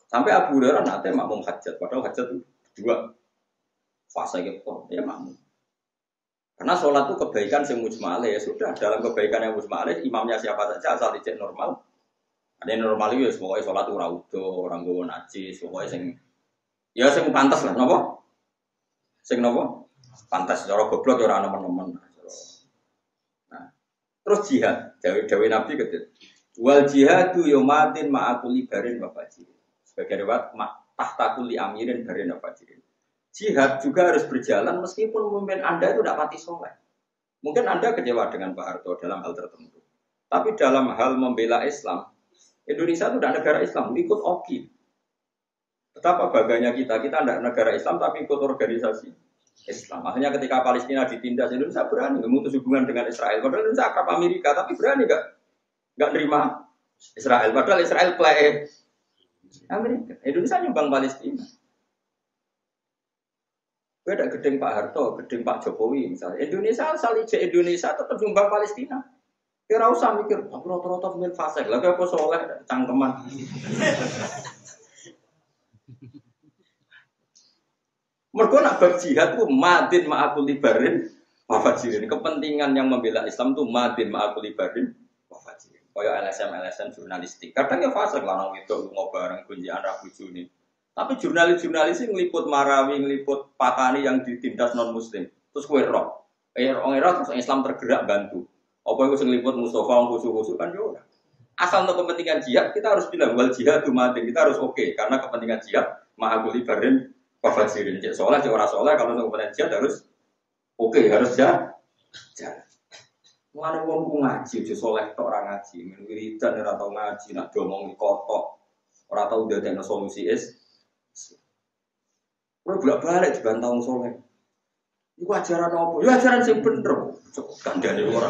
Sampai Abu Hurairah nanti makmum hajat, padahal hajat itu 2 fase gitu, ya makmum. Karena sholat itu kebaikan yang mujma'alih, ya sudah dalam kebaikan yang mujma'alih imamnya siapa saja asal dicek normal. Ada yang normal itu pokoknya sholat itu raudo, orang gue najis, pokoknya ya sing pantas lah, nopo? Sing nopo? Pantas, cara goblok ya orang nemen-nemen. Nah, terus jihad, Dawe Nabi gitu. Wal jihadu yomatin ma'akuli barin wafajirin. Sebagai riwayat tahtakuli amirin barin wafajirin. Jihad juga harus berjalan meskipun pemimpin Anda itu tidak pati soleh. Mungkin Anda kecewa dengan Pak Harto dalam hal tertentu. Tapi dalam hal membela Islam, Indonesia itu tidak negara Islam, ikut OKI. Betapa bangganya kita tidak negara Islam tapi ikut organisasi Islam. Akhirnya ketika Palestina ditindas, Indonesia berani memutus hubungan dengan Israel. Padahal Indonesia akrab Amerika, tapi berani nggak nerima Israel. Padahal Israel play Amerika. Indonesia nyumbang Palestina. Beda gedeng Pak Harto, gedeng Pak Jokowi misalnya. Indonesia asal ije Indonesia tetap nyumbang Palestina. Kira usah mikir, aku rata-rata pemimpin fasik. Lagi aku soleh, cangkeman. Mergo nak bab jihad ku madin ma'akul libarin wafajirin. Kepentingan yang membela Islam itu madin ma'akul libarin wafajirin. Kaya LSM jurnalistik. Kadang ya fasik lanang itu ngobareng kunjian Rabu Juni. Tapi jurnalis-jurnalis yang ngeliput Marawi, ngeliput Patani yang ditindas non-muslim. Terus kue roh. Orang roh terus Islam tergerak bantu. Apa itu ngeliput Mustafa, khusus-khusus kan juga. Asal untuk kepentingan jihad, kita harus bilang, wal jihad dumatin. Kita harus oke. Karena kepentingan jihad, ma'akuli barin, wafajirin. Cek soleh, cek orang soleh. Kalau untuk kepentingan jihad harus oke, harus jalan. Mulane wong ku ngaji, aja soleh tok ora ngaji. Men wiridan ora tau ngaji, nak domong kotok. Ora tau ndadekno solusi Ora bolak-balik dibantah wong saleh. Iku ajaran apa? Ya ajaran sing bener. Cuk kandhane ora.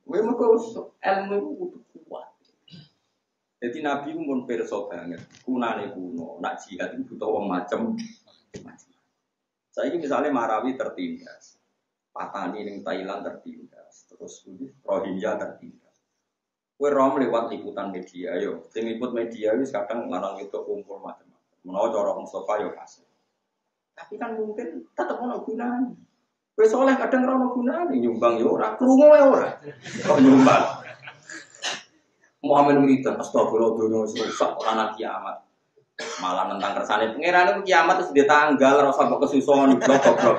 Kowe mengko ilmu iku kudu kuat. Jadi Nabi pun pirsa banget. Kunane kuno, nak jihad itu butuh wong macem-macem. Saiki misalnya Marawi tertindas. Patani ning Thailand tertindas. Terus Rohingya tertindas. Kowe rom lewat liputan media yo. Sing liput media wis kadang larang itu kumpul macam-macam. Menawa cara Mustafa yo kasih. Tapi kan mungkin tetep ono gunane. Kowe soleh kadang ora ono gunane, nyumbang yo ora, krungu wae ora. Kok nyumbang. Muhammad wiridan astagfirullah dunya wis rusak ora nang kiamat. Malah nentang kersane pangeran itu kiamat terus dia tanggal ora usah kok kesusuan goblok.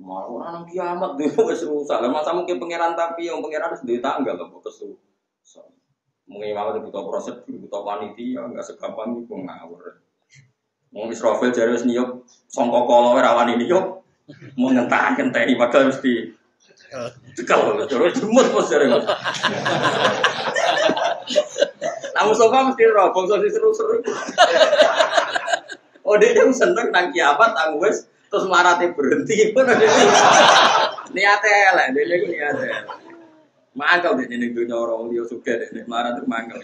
Malah ora nang kiamat dunya wis rusak. Lah masa mungkin pangeran tapi yang pangeran wis dia tanggal kok kesusuan. Mungkin malah butuh prosedur, butuh panitia, enggak segampang itu ngawur. Mau Israfil jare wis niyup sangka kala wae rawani niyup. Mau ngentah-ngenteni padahal mesti cekal terus jemut bos jare. Nah Mustafa mesti roh bangsa seru-seru. Oh dia seneng nang kiamat tang wis terus marate berhenti pun ada. Niate elek dene iku niate. Mangkel dene ning dunya ora liya sugih dene marah terus mangkel.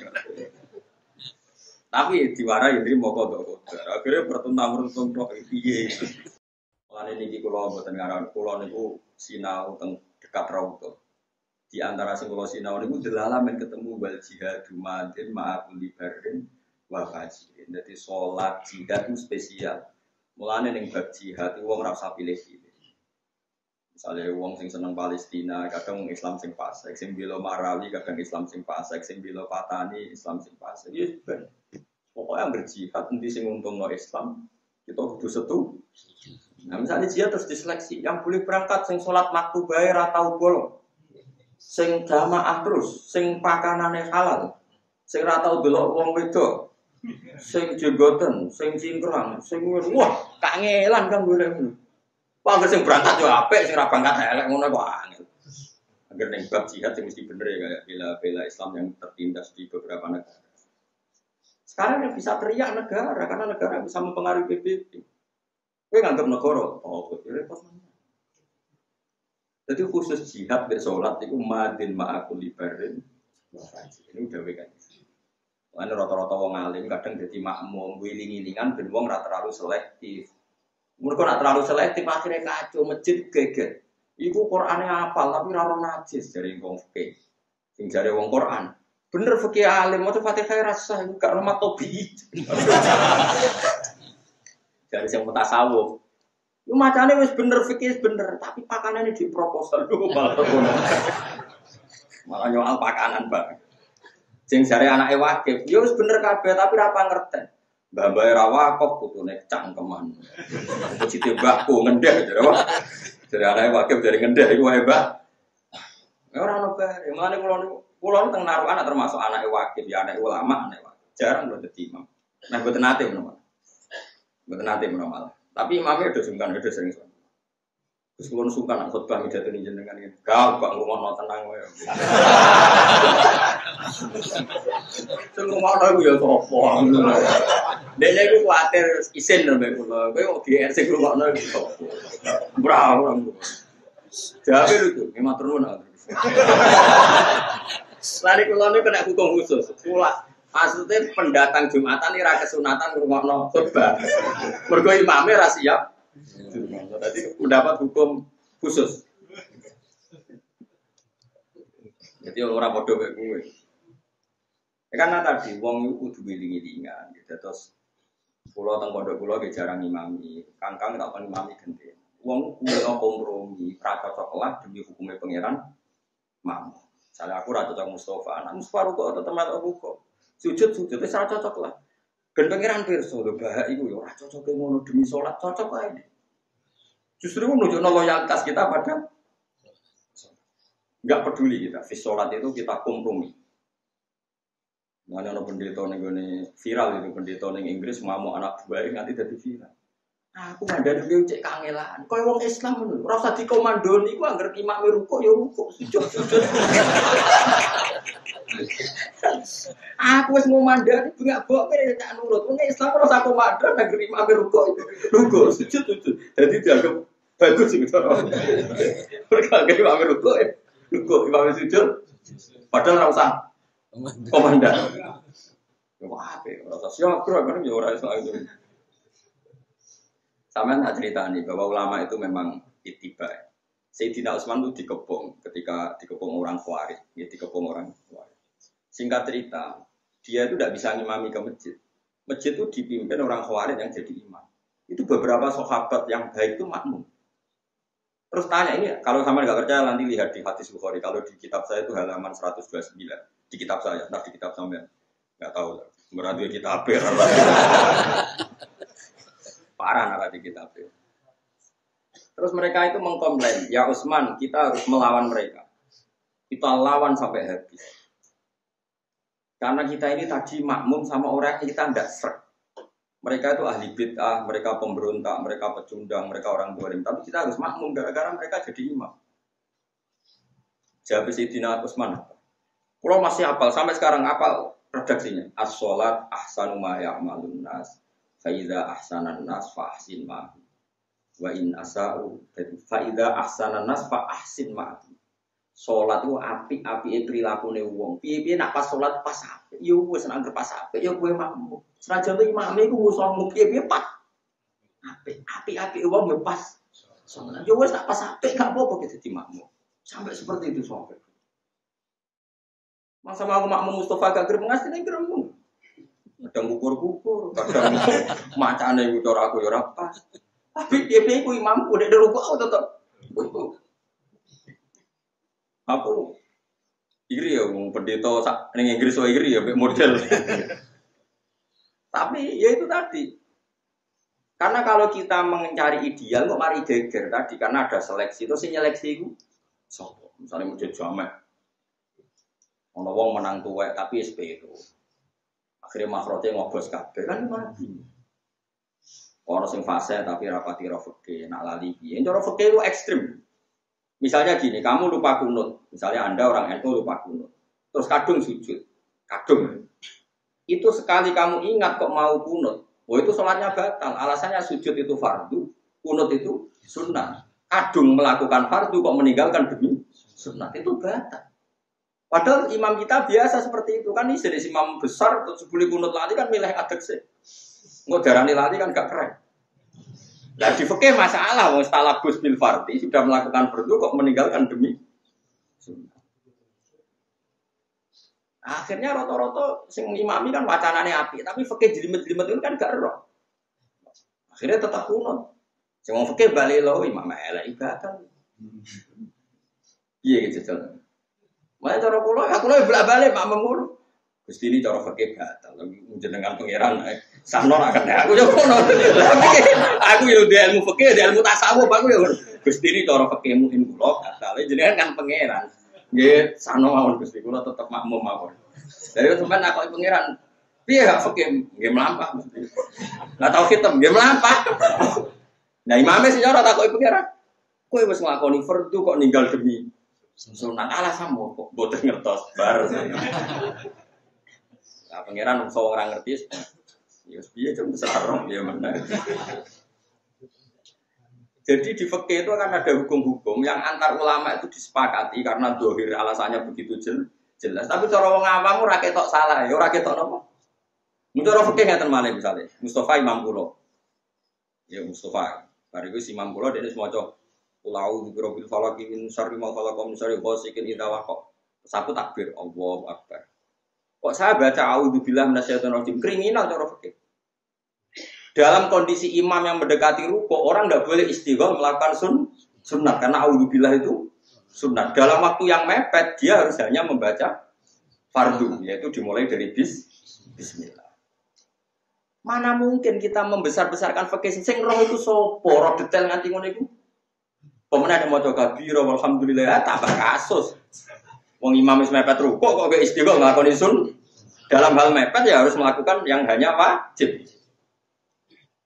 Tapi diwarai ndri moko kok. Akhire pertuntang-pertuntung tok piye. Lan niki kula mboten ngaran kula niku sinau teng dekat Raudhah. Di antara sing kula sinau niku delala men ketemu wal jihad madin ma'akul libarin wa fajrin. Dadi salat jihad itu spesial. Mulane ning bab jihad wong ora usah pilih-pilih. Misalnya wong sing seneng Palestina, kadang Islam sing fasik, sing bela Marawi, kadang Islam sing fasik, sing bela Patani, Islam sing fasik. Ya ben. Pokoknya berjihad nanti sing untungno Islam, kita kudu setuju. Nah, misalnya jihad terus diseleksi, yang boleh berangkat sing salat maktubah ora tau bolong. Sing jamaah terus, sing pakanane halal. Sing ora tau delok wong wedok. Sing jenggoten, sing cingkrang, sing wah, kangelan kan golek ngono. Wah, sing berangkat yo apik, sing ora berangkat elek ngono kok angel. Angger ning bab jihad sing mesti bener ya kayak bela Islam yang tertindas di beberapa negara. Sekarang yang bisa teriak negara karena negara bisa mempengaruhi PBB. Kowe nganggep negara, oh repot. Jadi khusus jihad be salat iku madin ma'akul libarin. Ini udah wekan. Lan rata-rata wong alim kadang dadi makmum wiling-wilingan ben wong ora terlalu selektif. Mereka nak terlalu selektif akhirnya kacau masjid geger. Iku Qur'ane hafal tapi ora ono najis dari wong fikih. Sing jare wong Qur'an. Bener fikih alim maca Fatihah rasa iku gak rumah tobi. Dari sing mutasawuf. Lu macane wis bener fikih bener tapi pakanane di proposal lho malah ngono. Malah nyoal pakanan, Pak. Sing jare anake wakif, ya wis bener kabeh tapi ora pangerten. Mbah-mbah ra wakaf putune cangkeman. Pujite mbahku ngendhek jare wae. Jare anake wakif dari ngendhek iku wae, Mbah. Ora ono bare. Mulane kula teng narukan termasuk anake wakif, ya anake ulama, anake wakif. Jarang lho dadi imam. Nah mboten nate menawa. Mboten nate menawa. Tapi imamnya udah sungkan, udah sering sungkan. Terus kalau sungkan, aku khotbah midhatin jenengan ini. Gak ngomong tenang wae. Sing ngomong aku ya sopo. Dene iku kuwatir isin lho mek kula. Kowe kok GR sing ngomongno iku sopo. Bravo orang. Jabe lho, matur nuwun. Lari kula niku kena hukum khusus. Kula maksudnya pendatang Jumatan ini ra kesunatan ngrungokno khotbah. Mergo imame ra siap. Jadi mendapat hukum khusus. Jadi orang bodoh kayak gue. Karena tadi wong itu kudu wiling-wilingan gitu. Terus pulau teng pondok pulau jarang imami. Kangkang tak pernah imami gede. Wong udah kompromi, ra cocok lah demi hukumnya pangeran. Mam. Misalnya aku ra cocok Mustafa, anak Mustafa kok tetep aku kok. Sujud wis ora cocok lah. Ben pangeran pirsa lho bahak iku ya ora cocoke ngono demi salat cocok ae. Justru menunjukkan loyalitas kita pada enggak peduli kita. Fi salat itu kita kompromi. Mana ono pendeta ning gone viral itu pendeta ning Inggris mau anak buah nganti dadi viral. Aku mandani beliau cek kangelan. Kaya wong Islam ngono. Ora usah dikomandoni iku anggere imam ruku ya ruku, sujud-sujud. Aku wis ngomandani bengak-bok tak nurut. Wong Islam ora usah komandon anggere imam ruku, sujud-sujud. Dadi dianggap bagus iki to. Mergo anggere imam ruku, imam sujud. Padahal ora usah komandan. Ya wae, ora usah siap kan ya ora iso itu. Sama tak cerita nih bahwa ulama itu memang ittiba. Sayyidina Utsman itu dikepung ketika dikepung orang Khawarij, ya dikepung orang Khawarij. Singkat cerita, dia itu tidak bisa ngimami ke masjid. Masjid itu dipimpin orang Khawarij yang jadi imam. Itu beberapa sahabat yang baik itu makmum. Terus tanya ini, kalau sama nggak percaya nanti lihat di hadis Bukhari. Kalau di kitab saya itu halaman 129 di kitab saya, nah di kitab sampean nggak tahu. Berarti kitab parah narasi kitab itu. Terus mereka itu mengkomplain, ya Utsman, kita harus melawan mereka. Kita lawan sampai habis. Karena kita ini tadi makmum sama orang yang kita tidak serg. Mereka itu ahli bid'ah, mereka pemberontak, mereka pecundang, mereka orang dolim. Tapi kita harus makmum gara-gara mereka jadi imam. Jawab Sayyidina Utsman. Kalau masih hafal, sampai sekarang hafal redaksinya. As-sholat ahsanu ma ya'malun nas. Faiza ahsanan nas fa ahsin ma wa in asa'u faiza ahsanan nas fa ahsin ma. Salat itu apik-apike prilakune wong. Piye-piye nak pas salat pas apik. Yo wis nang pas apik yo kowe makmum. Senajan imame iku musuhmu piye-piye pas. Apik-apike wong yo pas. Salat yo wis nak pas apik gak apa-apa dadi makmum. Sampai seperti itu sampai. Masa mau makmum Mustafa gak gerem ngasih gerem. Kadang kukur-kukur, kadang macane iku cara aku ya ora pas. Tapi piye-piye ku imamku nek ruku aku tetep. Aku iri ya wong pendeta ning Inggris wae iri ya mek model. Tapi ya itu tadi. Karena kalau kita mencari ideal kok mari geger tadi karena ada seleksi. Terus sing nyeleksi iku sapa? Misale masjid jamek. Ono wong menang tuwek tapi SP itu. Akhirnya makrote ngobos kabeh kan mati. Orang sing fase tapi rapati ro fikih, nak lali piye. Cara fikih itu ekstrim. Misalnya gini, kamu lupa kunut. Misalnya Anda orang NU lupa kunut. Terus kadung sujud. Kadung. Itu sekali kamu ingat kok mau kunut. Oh itu sholatnya batal. Alasannya sujud itu fardu, kunut itu sunnah. Kadung melakukan fardu kok meninggalkan demi sunnah. Itu batal. Padahal imam kita biasa seperti itu kan, ini jadi imam besar terus boleh kunut lali kan milih adek sih. Nggak darani lali kan gak keren. Nah di fikih masalah, wong talabus bil fardhi sudah melakukan fardu kok meninggalkan demi sunnah. Akhirnya roto-roto sing imami kan wacanane api, tapi fikih jelimet-jelimet itu kan gak ero. Akhirnya tetap kunut. Sing wong fikih bali lho imam elek ibadah. Iya gitu contoh. Mana cara kula, aku lho bolak-balik mak mengur. Gusti ini cara fikih batal, jenengan pangeran sakno akan aku yo ngono. Aku yo di ilmu fikih, di ilmu tasawuf aku yo Gusti ini cara fikihmu in kula batal, jenengan kan pangeran. Nggih, sakno mawon Gusti kula tetep makmum mawon. Dari sampean aku pangeran, piye gak fikih nggih mlampah. Lah tau hitam nggih mlampah. Nah imame sing ora takoki pangeran. Kowe wis nglakoni fardu kok ninggal demi sunat alasanmu kok boten ngertos bar. Nah pangeran wong ora ngerti. Ya wis piye cuma sarong ya meneh. Jadi di fikih itu akan ada hukum-hukum yang antar ulama itu disepakati karena dohir alasannya begitu jelas. Tapi cara wong awam ora ketok salah, ya ora ketok napa. Mun cara fikih ngaten malih misale Mustafa imam kula. Ya Mustafa, bariku imam kula dene maca Ulau birobil falaki min syarri ma khalaqa min syarri ghasikin idza waqa. Terus aku takbir Allahu Akbar. Kok saya baca auzubillahi minasyaitonir rajim kriminal cara fikih. Dalam kondisi imam yang mendekati ruku, orang tidak boleh istighfar melakukan sunnah karena auzubillah itu sunnah. Dalam waktu yang mepet dia harus hanya membaca fardu, yaitu dimulai dari bismillah. Mana mungkin kita membesar-besarkan fikih sing roh itu sapa, roh detail nganti ngono iku. Pemenang yang mau coba biro, alhamdulillah, tambah kasus. Wong imam wis mepet ruku kok gak istighfar nglakoni sun. Dalam hal mepet ya harus melakukan yang hanya wajib.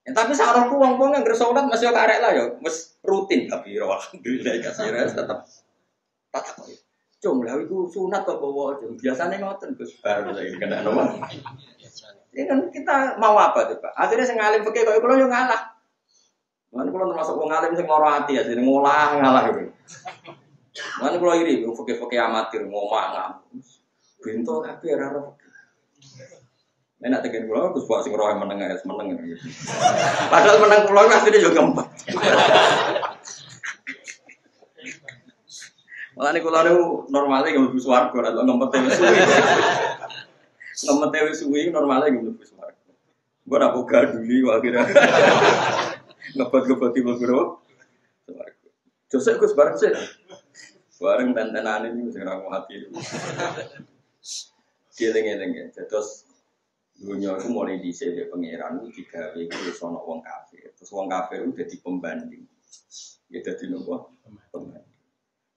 Ya, tapi sarungku wong-wong yang bersolat masih karek lah ya, mes rutin tapi alhamdulillah kasih res tetap tak. Cung lha iku sunat apa wae. Biasane ngoten Gus bar saiki kena nomor. Ini kan kita mau apa coba? Akhirnya sing alim fikih kaya kula yo ngalah. Lan kula termasuk wong alim sing lara ati ya, sing ngolah ngalah iki. Lan kula iri fikih-fikih amatir ngomong. Bento kabeh ora ora. Nek tekan kula Gus Pak sing roh meneng ya meneng gitu. Padahal meneng kula asline yo gampang. Malah nek kula niku normale nggih mlebu swarga ora ngempete wis suwi. Ngempete wis suwi normale nggih mlebu swarga. Mbok ora boga duli wae kira. Ngebot-ngeboti mlebu swarga. Josek Gus bareng sih. Bareng dandanane niku sing ra hati. Dieling-eling ya. Terus dunia itu mulai dhisik nek pangeran iku digawe iku wis ana wong kafir. Terus wong kafir itu dadi pembanding. Ya dadi nopo? Pembanding.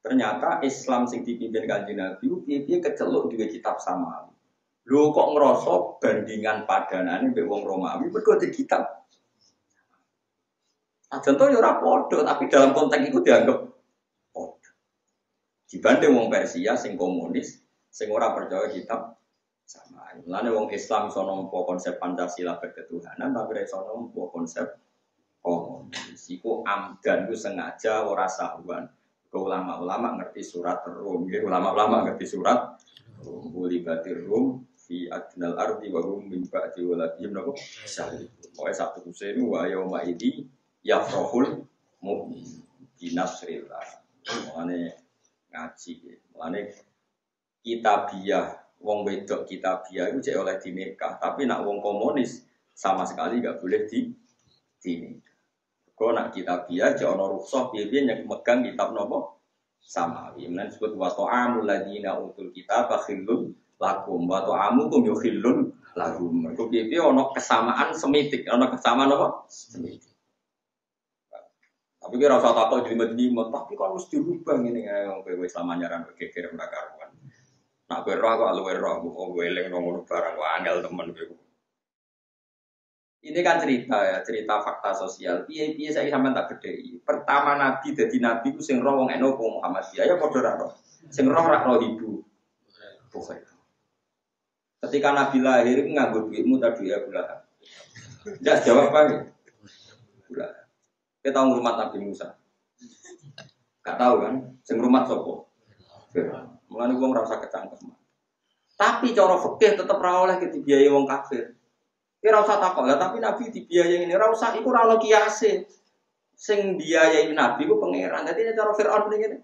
Ternyata Islam sing dipimpin Kanjeng Nabi piye-piye keceluk duwe kitab samawi. Lho kok ngrasa bandingan padanane mbek wong Romawi mergo di kitab. Ajanto yo ora padha, tapi dalam konteks itu dianggap padha. Dibanding wong Persia sing komunis, sing ora percaya kitab samawi. Mulane wong Islam iso nampa konsep Pancasila berketuhanan, tapi ora iso nampa konsep komunis. Iku amdan ku sengaja ora sahuan. Ulama-ulama ngerti surat Rum, ulama-ulama ngerti surat Bulibatir Rum fi adnal ardi wa hum min ba'di waladihim nabo syahid. Pokoke satu kusen wa yauma idi yafrahul mu'min binasrillah. Mulane ngaji, mulane kitabiah wong wedok kitabiah itu cek oleh dinikah, tapi nak wong komunis sama sekali enggak boleh dinikah. Kalau nak kitabiah jauh ono rukhsah piye-piye yang megang kitab nopo samawi. Menan disebut wa ta'amul ladina utul kitab khillun lakum wa ta'amukum yukhillun lahum. Mergo piye-piye ono kesamaan semitik, ono kesamaan apa? Semitik. Tapi kira usah takok jelimet-jelimet, tapi kan mesti dirubah ngene ya kowe Islam anyaran geger karuan. Nak kowe ora kok luwe ora kok kowe eling ngono barang wae angel temen kowe. Ini kan cerita ya, cerita fakta sosial. Piye-piye saya sampean tak gedheki. Pertama nabi dadi nabi ku sing roh wong NU Muhammadiyah ya padha ra roh. Sing roh ra roh ibu. Bukan. Ketika nabi lahir iku nganggo duitmu ta duit Abu Lahab. Ndak jawab apa? Bulan. Kita tahu ngrumat Nabi Musa. Gak tahu kan? Sing ngrumat sapa? Mulane wong ora usah kecangkem. Tapi cara fikih tetep ra oleh dibiayai wong kafir. Kira usah takok lah, tapi Nabi dibiayai ini ora usah iku ora ono kiase. Sing biayai Nabi ku pangeran. Dadi cara Firaun ngene.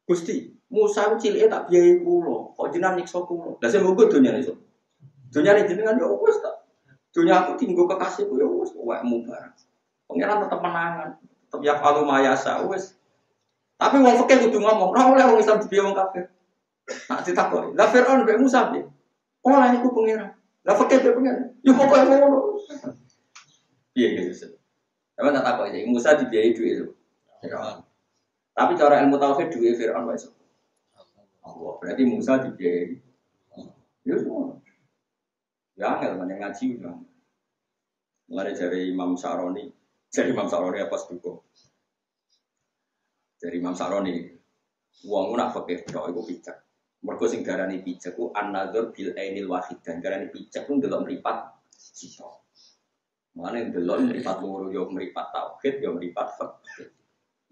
Gusti, Musa ku cilike tak biayai kula, kok jenengan nyiksa kula. Lah sing munggo dunyane iso. Dunyane jenengan yo wis tak. Dunya aku tinggo kekasihku yo wis wekmu bareng. Pangeran tetep menangan, tetep ya kalau mayasa wis. Tapi wong fikih kudu ngomong, ora oleh wong Islam dibiayai wong kafir. Nak ditakoki, lah Firaun mbek Musa piye? Oleh iku pangeran. Lah fakir dia pengen, yuk pokoknya ngono. Iya gitu. Tapi tak tahu aja, Musa dibiayai duit itu. Tapi cara ilmu tauhid duit Fir'aun wae. Allah, berarti Musa dibiayai. Ya semua. Ya angel men ngaji kan. Mulai dari Imam Sa'roni apa seduko. Dari Imam Sa'roni, wong nak fakir tok iku picak. Mergo sing darani pijak ku an-nazar bil ainil wahidah. Darani pijak ku ndelok mripat cita. Mane ndelok mripat loro yo mripat tauhid yo mripat fikih.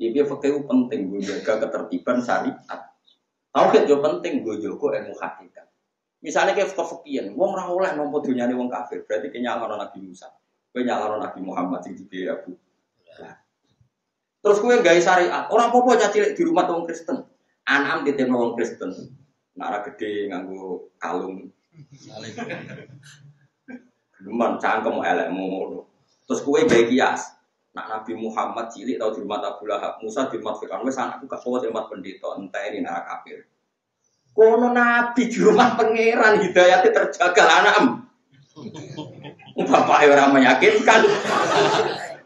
Iki fikih penting go jaga ketertiban syariat. Tauhid yo penting go jaga ilmu hakikat. Misale ke fikih wong ora oleh nampa dunyane wong kafir, berarti kenyalano Nabi Musa. Kowe nyalano Nabi Muhammad sing dibiayai Abu. Terus kowe gawe syariat, ora apa-apa cacilik di rumah wong Kristen. Anam ditemno wong Kristen. Nara gede nganggo kalung. Geman cangkem elekmu ngono. Terus kowe gawe kias. Nak Nabi Muhammad cilik tau di rumah Abu Lahab, Musa di rumah Fir'aun, wis anakku gak kuat di rumah pendeta, enteni nara kafir. Kono Nabi di rumah pangeran hidayate terjaga anam. Bapak ora meyakinkan.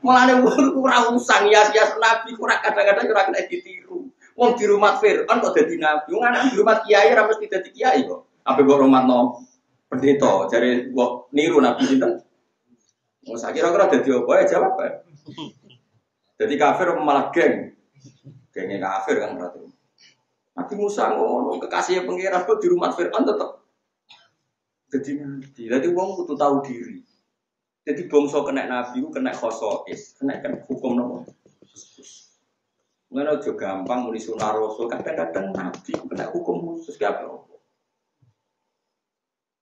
Mulane ora usang hias-hias Nabi ora kadang-kadang ora kena ditiru. Wong di rumah Fir'aun kok dadi nabi. Wong anak di rumah kiai ora mesti dadi kiai kok. Ape kok rumahno pendeta, jare kok niru nabi sinten? Saya kira-kira dadi apa ya jawab ya. Jadi kafir malah gengnya kafir kan berarti. Nabi Musa ngono kekasih pengiran kok di rumah Fir'aun tetap jadi nabi. Jadi wong kudu tahu diri. Jadi bangsa kena nabi ku kena khosois, kena hukum nopo. Ngono aja gampang muni sunah rasul, kadang-kadang nabi kena hukum khusus ki apa.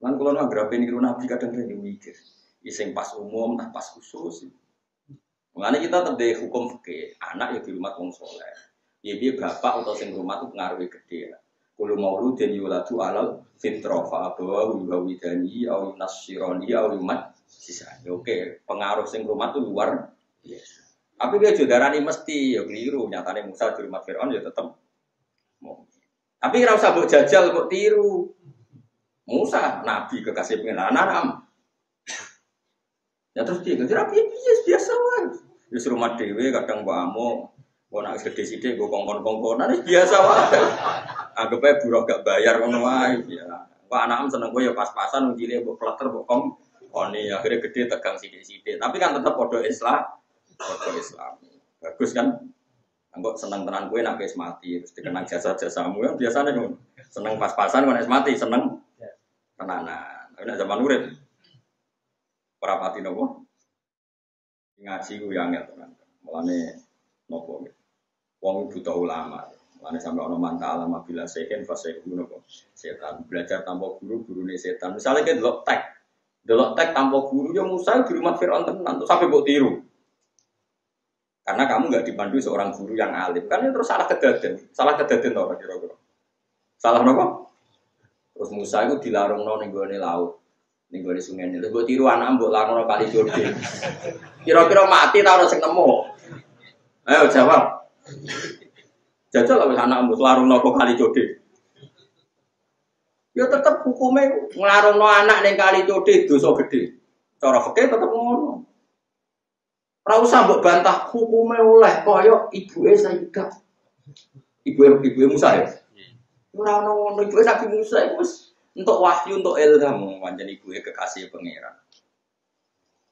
Lan kula nggak niru nabi kadang-kadang mikir, sing pas umum tak pas khusus. Mengenai kita terdiri hukum fikih, anak ya di rumah wong soleh. Ya dia bapak atau sing rumah itu pengaruhnya gede. Kalau mauludin yuladu alal fitrah fa abawahu yuhawidani au yunassirani au yumat sisanya. Oke, pengaruh sing rumah itu luar biasa. Tapi dia jodarani mesti ya keliru. Nyatanya Musa di rumah Fir'aun ya tetap mau. Tapi ora usah mbok jajal kok tiru. Musa nabi kekasih pengen anak. Ya terus dia kira biasa wae. Wis rumah dhewe kadang mbok amo, mbok nak gede sithik mbok kongkon-kongkonan biasa wae. Anggap ae buruh gak bayar ngono wae ya. Kok anak seneng kowe ya pas-pasan ngile mbok pleter mbok kongkoni akhirnya gede tegang sithik-sithik. Tapi kan tetap padha Islam. Islami. Bagus kan? Enggak seneng tenan kowe nek wis mati terus dikenang jasa-jasamu kan biasanya ngono. Seneng pas-pasan kok nek mati seneng tenanan. Nek zaman urip ora pati nopo? Ngaji ku yang angel tenan. Mulane nopo gitu. Wong butuh ulama. Mulane sampe ana manta alama bila seken fase ku nopo? Setan belajar tanpa guru, gurune setan. Misalnya ke delok tek tanpa guru ya Musa di rumah Firaun tenan terus sampe mbok tiru. Karena kamu nggak dipandu seorang guru yang alim, kan itu terus salah kedaden orang kira-kira. Salah nopo? Terus Musa itu dilarung ning gone laut, ning gone sungai ini. Terus tiru anak mbok larung kali Jordan. Kira-kira mati ta ora sing nemu? Ayo jawab. Jajal wis anak mbok larung napa kali Jordan. Ya tetep hukumnya nglarungno anak ning kali Jordan dosa gede. Cara fikih tetep ngono. Ora usah mbok bantah hukume oleh kaya ibuke Sayyidah. Ibu Musa ya. Ora ono ngono ibuke Nabi Musa iku wis entuk wahyu entuk ilham pancen ibuke kekasih pangeran.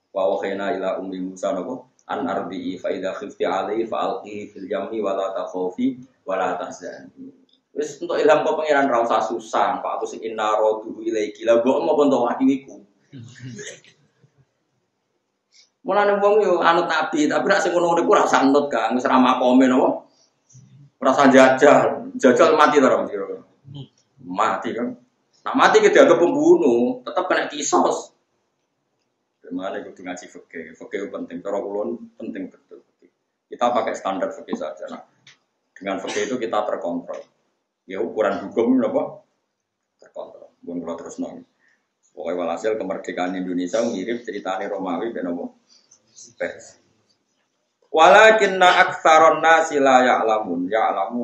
Wa wakhina ila ummi Musa napa an ardi fa idza khifti alaihi fa alqi fil yammi wa la takhafi wa la tahzani. Wis entuk ilham kok pangeran ra usah susah, Pak aku sing inna raduhu ilaiki. Lah mbok mau entuk wahyu iku. Mulane wong yo anut nabi, tapi nek sing ngono niku ora usah anut, Kang. Wis ra makome napa? Ora usah jajal mati to ora kira. Mati kan. Nah mati ki dianggap pembunuh, tetap kena kisos. Gimana kudu ngaji fikih. Fikih penting, cara kula penting betul. Kita pakai standar fikih saja. Nah, dengan fikih itu kita terkontrol. Ya ukuran hukum napa? Terkontrol. Mun kula terus nang. Pokoknya walhasil kemerdekaan Indonesia mirip ceritane Romawi ben apa? Pers. Walakinna aktsaron nasi la ya'lamun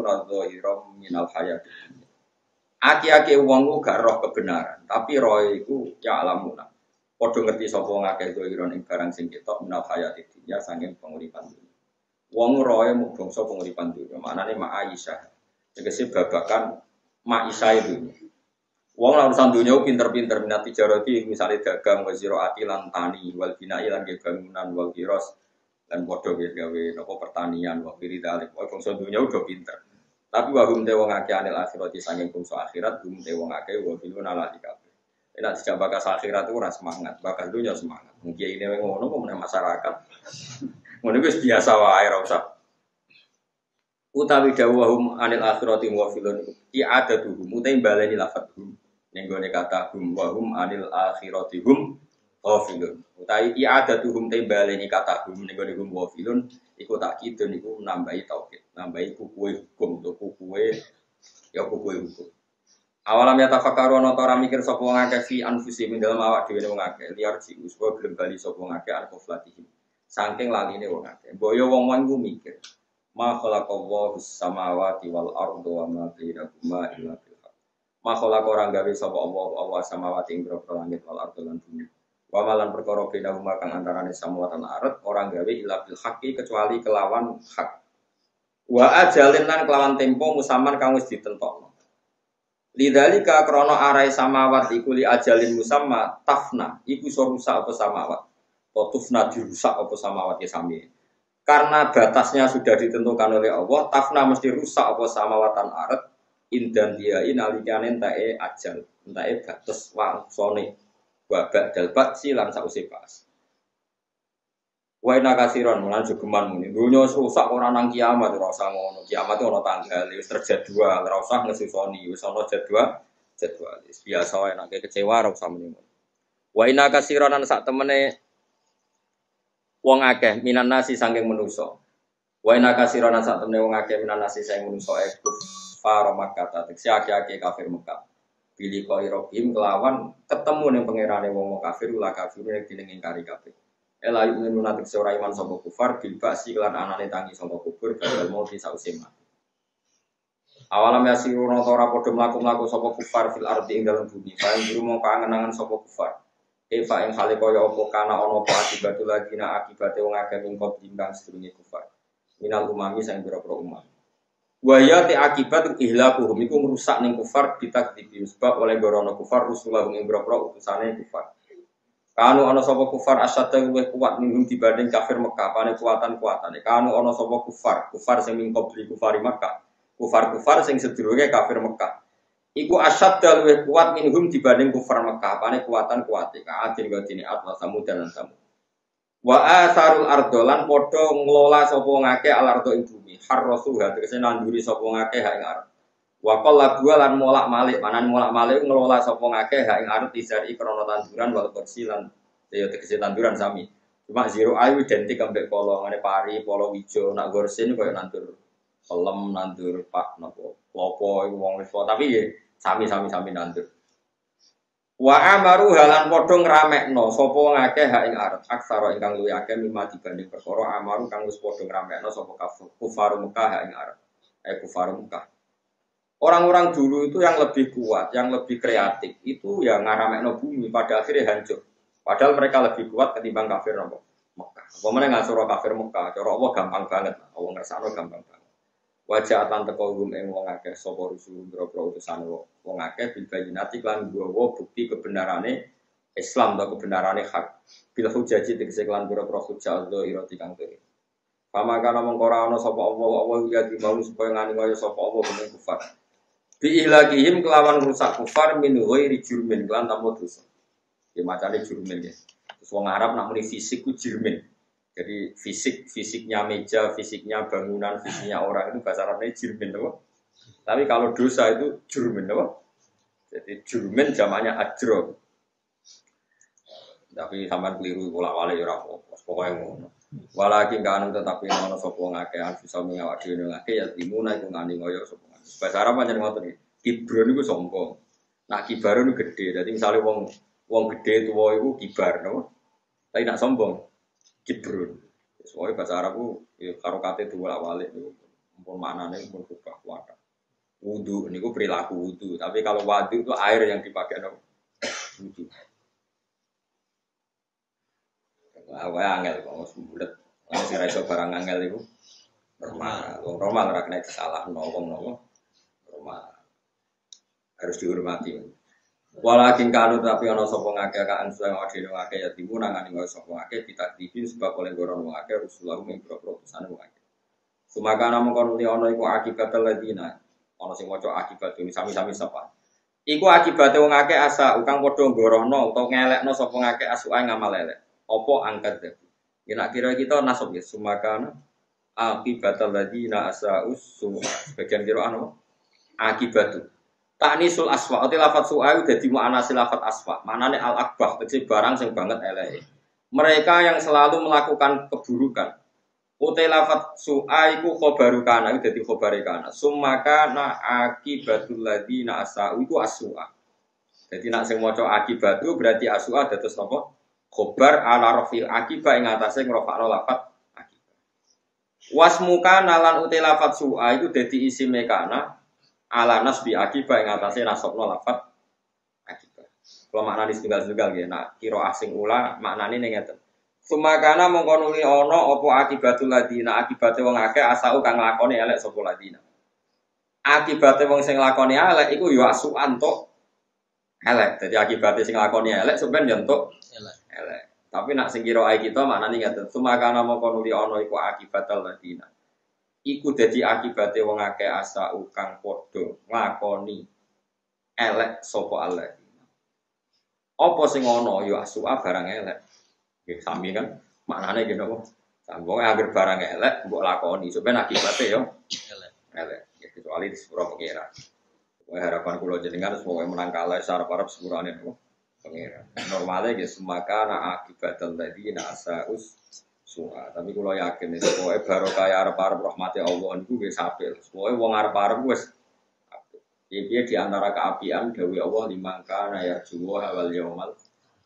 radzahiram minal hayati. Aki-aki wong gak roh kebenaran, tapi roh iku ya'lamuna. Padha ngerti sapa ngakeh zahiron ing barang sing ketok minal hayati dunya saking penguripan dunya. Wong roe mung bangsa penguripan dunya, maknane mak Aisyah. Tegese babakan mak Aisyah itu. Wong lan urusan dunya pinter-pinter minat tijarati misale dagang wa ziraati lan tani wal bina'i lan bangunan wal kiros lan padha gawe napa pertanian wa firidalik. Wong bangsa dunya uga pinter. Tapi wa hum te wong akeh anil akhirati saking bangsa akhirat hum te wong akeh wa filun ala dikabe. Nek dijak bakas akhirat ora semangat, bakas dunya semangat. Mungkin ini ngono kok meneh masyarakat. Ngono wis biasa wae ora usah. Utawi dawuhum anil akhirati wa filun i'adatuhum utai baleni lafadzhum. Ning gone kata hum wa hum anil akhirati hum ghafilun. Utawi i'adatuhum baleni kata hum ning gone hum ghafilun iku takkidun iku nambahi tauhid, nambahi kukuwe hukum to kukuwe hukum. Awalam ya tafakkaru ana ora mikir sapa wong akeh fi anfusihim dalam awak dhewe wong akeh liar jius wa gelem bali sapa wong akeh al-qaflatihim. Saking laline wong akeh. Boyo wong-wong ku mikir ma khalaqallahu samawati wal arda wa ma bainahuma illa bil haqq. Ma khalaqa ora gawe sapa Allah samawati ing boro langit wal arda lan bumi. Wa malan perkara bainahuma kang antarané samawati lan ardh ora gawe illa bil haqqi kecuali kelawan hak. Wa ajalin lan kelawan tempo musaman kang wis ditentokno. Lidzalika krana arai samawat iku li ajalin musamma tafna iku iso rusak apa samawat. tufna dirusak apa samawati sami. Karena batasnya sudah ditentukan oleh Allah, tafna mesti rusak apa samawatan arat indan dia inalikane entae ajal, entae batas wangsone wa ba'dal ba'si lan sause pas. Wa inna kasiron lan jogeman muni. Dunya rusak ora nang kiamat ora usah ngono. Kiamat itu ana tanggal wis terjadwal, ora usah ngesusoni, wis ana jadwal. Biasa wae nek kecewa ora usah muni. Wa inna kasiron lan sak temene wong akeh minan nasi saking manusa. Wa inna kasiron lan sak temene wong akeh minan nasi saking manusa kufar Makkah tekse akeh-akeh kafir Mekah. Pilih koi robim kelawan ketemu ning pangerane wong kafir ula kafir ning dineng ingkari kabeh. Elayu menunatik seorang iman sopo kufar bilbasi kelan anane tangi sopo kubur badal mauti sausi mati. Awalam yasiru notora podo melaku sopo kufar fil ardi ing dalam bumi. Paling biru mau kangenangan sopo kufar. Eva ing hale kaya opo kana ono po akibatul lagi na akibate wong akeh mingkot timbang sedurunge kufar. Minal umami sang pira-pira umam. Waya te akibat ihlakuhum iku ngrusak ning kufar ditakdibi sebab oleh gorono kufar rusulahum ing pira-pira utusane kufar. Kanu ana sapa kufar asyadda luwih kuat minhum dibanding kafir Mekah, pane kuwatan-kuwatane. Kanu ana sapa kufar sing mingkobli kufari Mekah. Kufar sing sedurunge kafir Mekah. Iku asyadda luwih kuat minhum dibanding kufar Mekah, pane kuwatan-kuwate. Ka'adin gadine atwa samud dan samud. Wa asarul ardolan padha ngelola sapa ngake alardo ing bumi. Harrasuha tegese nanduri sapa ngake ha ing arep. Wa qalla lan molak-malik, manan molak-malik ngelola sapa ngakeh hak ing arep disari krana tanduran wal kursilan ya tegese tanduran sami. Cuma zero ayu identik ambek polo ngene pari, polo ijo, nak gorsin koyo nandur pelem, nandur pak napa klopo iku wong wis tapi ya sami nandur. Wa amaru halan padha ngramekno sapa ngakeh hak ing arep aksara ingkang luwih akeh mimma dibanding perkara amaru kang wis padha ngramekno sapa kufar Mekah hak ing arep. Kufar Mekah. Orang-orang dulu itu yang lebih kuat, yang lebih kreatif, itu yang ngaramekno bumi pada akhirnya hancur. Padahal mereka lebih kuat ketimbang kafir Mekah. Pemene ngasura kafir Mekah, cara Allah gampang banget. Allah ngersakno gampang banget. Wajah atan teko gum ing wong akeh sapa rusul boro-boro utusan wong akeh bil bayinati lan nggawa bukti kebenarane Islam atau kebenarane hak. Bil hujaji tegese lan boro-boro hujjah dzahira kang kiri. Pamagana mongko ora ana sapa Allah ya dimau supaya ngani kaya sapa Allah ben kufar. Biihlakihim kelawan rusak kufar min ghairi jurmin kelan tanpa dosa. Ya macane jurmin ya. Terus wong Arab nak muni fisik ku jurmin. Jadi fisiknya meja, fisiknya bangunan, fisiknya orang itu bahasa Arabnya jurmin loh. Tapi kalau dosa itu jurmin loh. Jadi jurmin jamaknya ajro. Tapi sampean keliru bolak-balik ora apa-apa. Pokoke ngono. Walakin kanu tetapi ono sapa ngakeh bisa mengawak dhewe ngakeh ya dimuna iku ngani ngoyo sapa. Bahasa Arab pancen ngoten iki. Kibron iku sombong. Nak kibar itu gede. Dadi misale wong gede tuwa iku kibar, no? Tapi nak sombong kibron. Soale bahasa Arab ku ya karo kate bolak-balik niku. Mumpun maknane mumpun kubah kuat. Wudu niku perilaku wudu, tapi kalau wadu itu air yang dipakai no. Wudu. Awake angel kok wis bulet. Lah sing ra iso barang angel iku normal. Wong normal ora kena disalahno wong nopo. Normal. Harus dihormati. Walakin kanu tapi ana sapa ngake kan sing adine ngake ya dimunangani kaya sapa ngake ditakdipin sebab oleh goron ngake Rasulullah ing proposane ngake. Sumakana mongkon ana iku akibat ladina. Ana sing maca akibat ini sami-sami sapa. Iku akibate wong akeh asa ukang padha ngorohno utawa ngelekno sapa ngake asuke ngamal elek. Apa angkat dadi. Ya nak kira kita nasab ya sumakana akibatal ladina asaus bagian kira anu akibatu ta'nisul aswa ati lafat su'ai dadi mu'annasil lafat aswa manane al akbah tegese barang sing banget eleke mereka yang selalu melakukan keburukan utai lafat su'ai ku khabaru kana dadi khabare kana sumakana akibatul ladina asau iku aswa dadi nak sing maca akibatu berarti aswa dados napa khobar ala rafil akibah ing atase ngrofakno lafat akibah. Wasmuka nalan uti lafat su'a iku dadi isime kana ala nasbi akibah ing atase nasabno lafat akibah. Kalau maknane setunggal-tunggal nggih, nak kira asing ula maknane ning ngeten. Sumakana mongko nuli ana apa akibatul ladina akibate wong akeh asau kang lakoni elek sapa ladina. Akibate wong sing lakoni elek iku ya asukan tok elek. Dadi akibate sing lakoni elek sampeyan yo entuk elek. Tapi nak sing kira kita maknane ngaten. Sumakana mongko nuli ana iku akibatal ladina. Iku dadi akibate wong akeh asa kang padha nglakoni elek sapa Allah. Apa sing ana ya asua barang elek. Nggih sami kan maknane nggih napa? Sambung agar barang elek mbok lakoni supaya akibate yo elek. Ya kecuali di sepuro pengira. Harapan kula jenengan semoga menang kalah sarep-arep sepurane napa pengira. Normale nggih semakana akibatal ladina asaus su'a. Tapi kula yakin itu pokoke barokah arep-arep rahmati Allah niku wis apik. Pokoke wong arep-arep wis piye di antara keapian dawuh Allah limangka ya juwa wal yaumal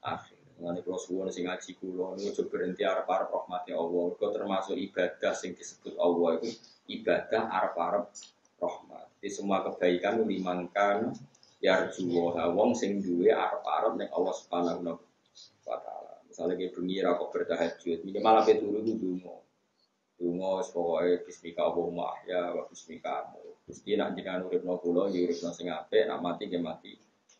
akhir. Ngene kula suwun sing ngaji kula niku aja berhenti arep-arep rahmati Allah. Iku termasuk ibadah sing disebut Allah itu ibadah arep-arep rahmat. Di semua kebaikan limangka ya juwa wong sing duwe arep-arep ning Allah Subhanahu wa taala. Misale ki bengi ra kok bertahajud, minimal ape turu ndonga. Donga pokoke bismika Allahumma ya wa bismika Gusti nak jenengan uripno kula ya uripno sing apik, nak mati nggih mati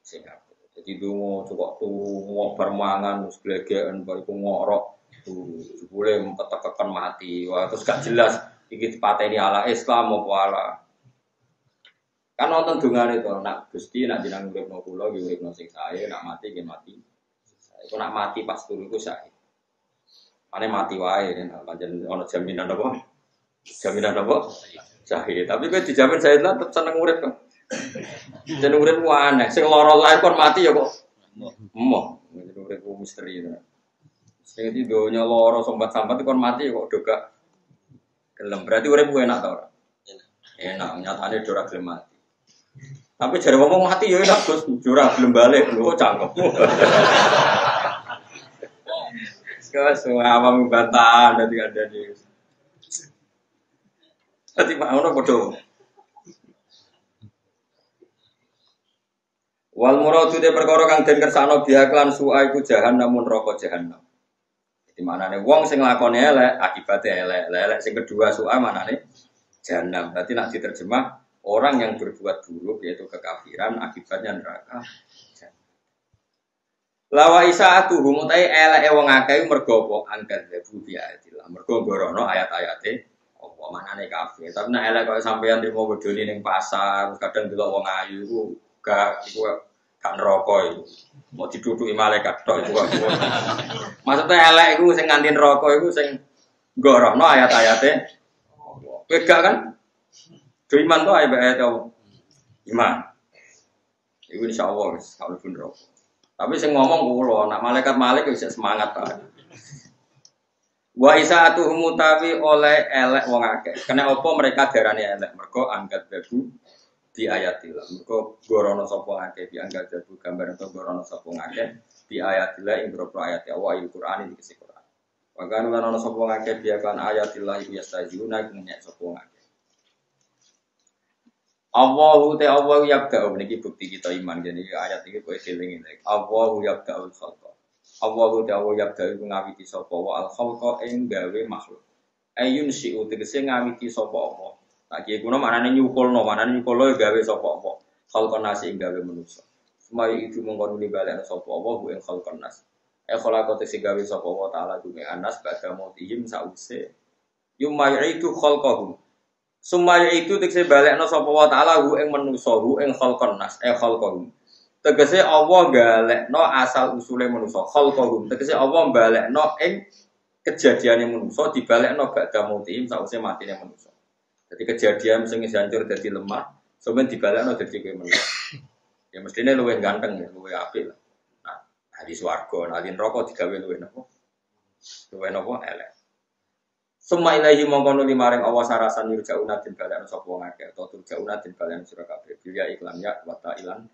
sing apik. Dadi donga cocok turu bar mangan wis glegeken bar iku ngorok jebule ketekekan mati. Wah terus gak jelas iki dipateni ala Islam apa ala. Kan wonten dongane to nak Gusti nak jenengan uripno kula ya uripno sing sae, nak mati nggih mati. Iku nak mati pas turu iku sae. Ane mati wae kan pancen ana jaminan apa? Jaminan apa? Syahid. Tapi kowe dijamin syahid lah tetep seneng urip kok. Jeneng urip ku aneh, sing lara lae kon mati ya kok. Emoh, jeneng urip ku misteri to. Sing iki donya lara sambat-sambat kon mati kok do gak gelem. Berarti urip ku enak ta ora? Enak, nyatane do ora gelem mati. Tapi jare ngomong mati ya enak Gus, ora gelem balik lho cangkem. Semua awam bantahan dari ada di. Tadi pak ono bodoh. Wal muradu de perkara kang den kersane biaklan su'a iku jahanam neraka jahanam. Di manane wong sing nglakoni elek akibate elek. Elek sing kedua su'a manane jahanam. Berarti nak diterjemah orang yang berbuat buruk yaitu kekafiran akibatnya neraka. Lawa isaatu humutai eleke wong akeh mergo apa angkat debu biayatillah. Mergo gorono ayat-ayate apa manane kafir. Tapi nek elek kok sampeyan trimo bodoni ning pasar, kadang delok wong ayu iku gak neraka iku. Mau diduduki malaikat tok iku. Maksudnya elek iku sing nganti neraka iku sing gorono ayat-ayate. Kowe gak kan? Do iman to ayat-ayate apa? Iman. Iku insyaallah wis kalau pun neraka. Tapi sing ngomong kula, nak malaikat malik bisa semangat ta. Wa isaatuhum mutawi oleh elek wong akeh. Kena apa mereka darani elek? Mergo angkat babu di ayatillah. Mergo gorono sapa akeh diangkat babu gambar atau gorono sapa akeh di ayatillah ing boro ayat Allah Al-Qur'an iki kisi Qur'an. Wa kan ana sapa akeh dia kan ayatillah iki yastajuna nyek sapa akeh. Allahu te Allahu yabda'u niki bukti kita iman jadi ayat iki kowe eling iki. Allahu yabda'ul khalqa. Allahu te Allahu yabda'u ngawiti sapa wa al khalqa ing gawe makhluk. Ayun si tegese ngawiti sapa apa. Tak iki kuno manane nyukulno gawe sapa apa. Khalqan nasi ing gawe manusa. Semaya itu mongkon nibalekno sapa apa ing khalqan nas. Khalaqa te gawe sapa wa taala dume anas badha mautihim sause. Yumayyitu khalqahum. Sumaya itu tegese balekno sapa wa taala hu ing manusa hu ing khalqan nas khalqahum. Tegese Allah galekno asal usule manusa khalqahum. Tegese Allah balekno ing kejadiane manusa dibalekno badha mautihim sause matine manusa. Jadi kejadian sing hancur dadi lemah, sampeyan dibalekno dadi kowe manusa. Ya mestine luwih ganteng ya, luwih apik lah. Nah, di swarga, nah di neraka digawe luwih napa? Luwih napa elek. Summa ilahi mongkono limaring Allah sarasan yurjauna den balen sapa wong akeh to turjauna den balen sira kabeh bilya iklan ya wa ta'ilan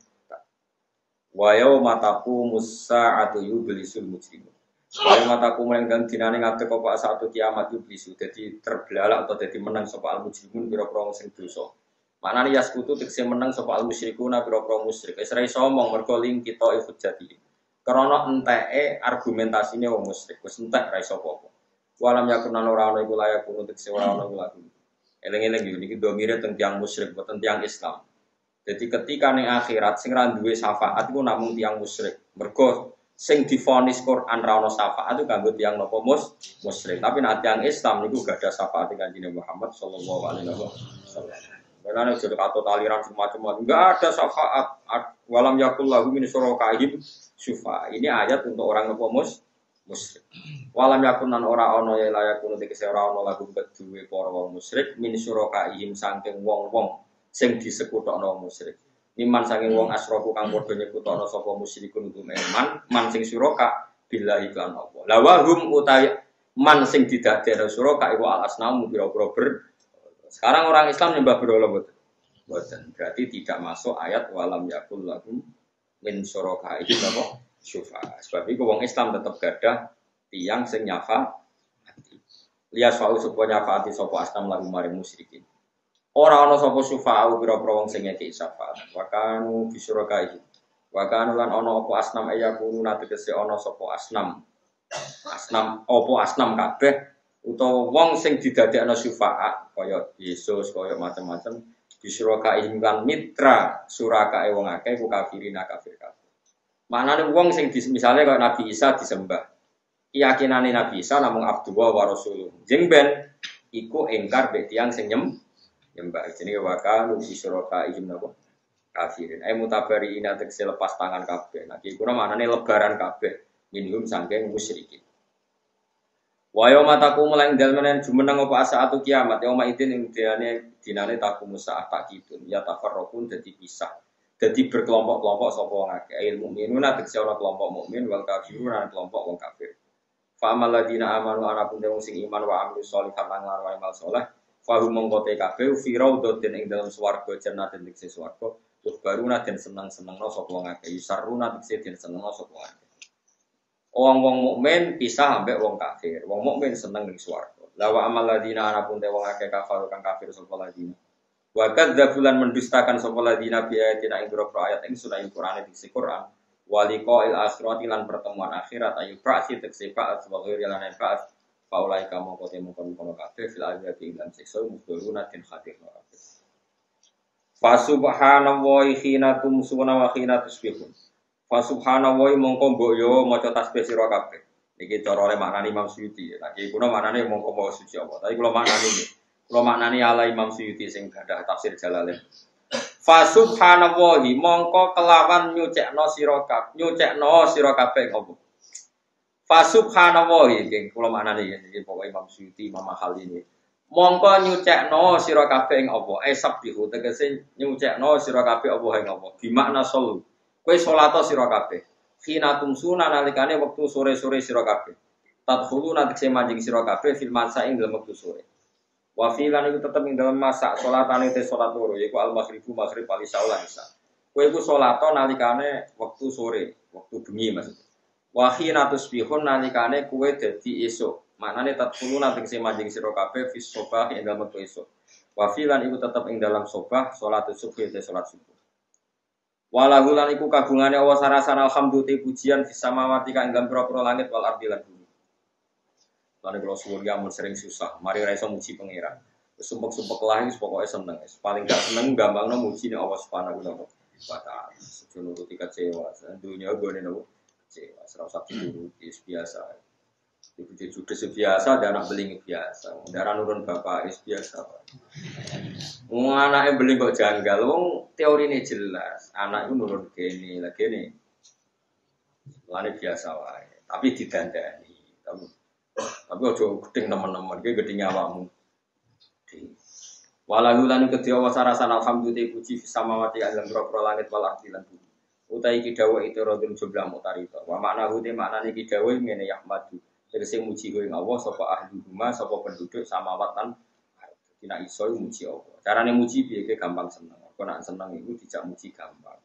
wa yauma taqumus sa'atu yublisul mujrimun wa yauma taqumul dan dinane ngadeg apa satu kiamat yublisu dadi terbelalak atau dadi menang sapa al mujrimun pira-pira sing dosa manane yaskutu tekse menang sapa al musyrikuna pira-pira musyrik wis ra iso omong mergo ling kita ikut jadi krana enteke argumentasine wong musyrik wis entek ra iso apa-apa. Walam yakunan ora-ora iku layak untuk seorang orang lagu. Eleng-eleng iki niki domire teng tiyang musyrik boten tiyang Islam. Jadi ketika ning akhirat sing ra duwe syafaat iku namung tiyang musyrik. Mergo sing difonis Quran ra ono syafaat itu kanggo tiyang napa musyrik. Tapi nek tiyang Islam niku gak ada syafaat Kanjeng Muhammad sallallahu alaihi wasallam. Karena jadi atau aliran semacam enggak ada syafaat walam yakul lahu min syurakaihim syufa. Ini ayat untuk orang napa musyrik. Walam yakunan ora ana ya layakun tegese ora ana lagu kedue para wong musyrik min syurakaihim saking wong-wong sing disekutokno musyrik. Iman saking wong asroku kang padha nyekutokno sapa musyrikun untuk man sing syuraka billahi lan apa. La wahum utai man sing didadekno syuraka iku al asnamu pira-pira Sekarang orang Islam nyembah berhala mboten. Berarti tidak masuk ayat walam yakul lahum min syurakaihim apa syufa. Sebab itu wong Islam tetap gadah tiyang sing nyafa lias fa'u sapa nyafaati sapa asnam lagu maring musyrikin. Ora ana sapa syufa'u pira-pira wong sing ngeki syafaat. Wa kanu bisyurakaihim. Wa kanu lan ana apa asnam ayakuna tegese ana sapa asnam. Apa asnam kabeh utawa wong sing didadekno syufaat kaya Yesus kaya macam-macam bisyurakaihim lan mitra surakae wong akeh ku kafirina kafir kabeh. Manane wong sing misale kaya Nabi Isa disembah. Keyakinane Nabi Isa namung Abdullah wa Rasuluh. Jeng ben iku engkar be tiyang sing nyembah jenenge waka nubi suraka izin napa kafirin ay mutabari ina tekse lepas tangan kabeh nah iki kuna maknane lebaran kabeh minhum saking musyrikin wa yauma taqumu lan dalmanen jumeneng apa saatu kiamat yauma idin ing dinane taqumu saat takitun ya tafarraqun dadi pisah dadi berkelompok-kelompok sapa wong akeh ilmu mukminuna tekse ana kelompok mukmin wal kafirun ana kelompok wong kafir fa amal ladina amanu ana pun wong sing iman wa amilus sholihat lan ngarep amal saleh Fahum mengkote kabeh firaudatin ing dalam swarga jannatin tekse swarga terus baruna den seneng-senengno sapa wong akeh saruna tekse den senengno sapa wong akeh. Wong mukmin pisah ambek wong kafir. Wong mukmin seneng ning swarga. La wa amal ladina anapun te wong akeh kafir kang kafir sapa ladina. Wa kadzabulan mendustakan sapa ladina bi ayatina ing boro ayat ing surah Al-Qur'an diksi Qur'an. Waliqa'il akhirati lan pertemuan akhirat ayu praksi tekse ba'at wa ghairi lan ba'at Paulai kamu kote mengkono kafe fil azati dan siksa muduruna tin khatir kabeh. Fa subhanallahi khina tumsuna wa khina tusbihun. Fa subhanallahi mongko mbok yo maca tasbih sira kabeh. Niki cara oleh maknani Imam Suyuti. Lagi kuna maknane mongko mawa suci Allah. Tapi kula maknani iki. Kula maknani ala Imam Suyuti sing gadah tafsir Jalalain. Fa subhanallahi mongko kelawan nyucekno sira kabeh ngopo. Fasubhanallah iki kula maknane iki pokoke Imam Suyuti Imam Khalil ini. Mongko nyucekno sira kabeh ing apa? Sabbihu tegese nyucekno sira kabeh apa ing apa? Bi makna solu. Kowe salat sira kabeh. Khina tumsuna nalikane wektu sore-sore sira kabeh. Tadkhuluna tegese manjing sira kabeh fil masa ing dalem wektu sore. Wa filan iku tetep ing dalem masa salatane te salat loro yaiku al maghribu maghrib al isya lan isya. Kowe iku salat nalikane wektu sore, wektu bengi maksudnya. Wahina tusbihun nalikane kuwe dadi esuk. Maknane tatkuluna tegese manjing sira kabeh fis sobah ing dalem wektu esuk. Wa filan iku tetep ing dalam sobah salat subuh te salat subuh. Walahu lan iku kagungane Allah sarasana alhamdulillah pujian fis samawati kang ing pira-pira langit wal ardi lan bumi. Lan kula suwun ya mun sering susah, mari ra iso muji pangeran. Wis sumpek-sumpek lah wis pokoke seneng. Paling gak seneng gampangno muji ning Allah Subhanahu wa taala. Sejono kecewa, dunya gone nopo kecewa, serasa dulu biasa. Ibu judes biasa, dan anak beling biasa. Darah nurun bapak biasa. Anaknya beling kok janggal. Wong teori ini jelas. Anak itu nurun gini, lagi nih. Lani biasa wae. Tapi didandani. Tapi ojo gedeng teman-teman. Dia gedeng nyawamu. Walau lani kedua wasarasan alhamdulillah puji sama mati alam berapa langit walakti lan bumi. Utai kidawa itu rodun jumlah mutarita. Wa makna hute maknane kidawa ngene yahmadu. Tegese muji kowe Allah sapa ahli rumah sapa penduduk samawatan dina iso muji Allah. Carane muji piye ge gampang seneng. Kok nek seneng iku dijak muji gampang.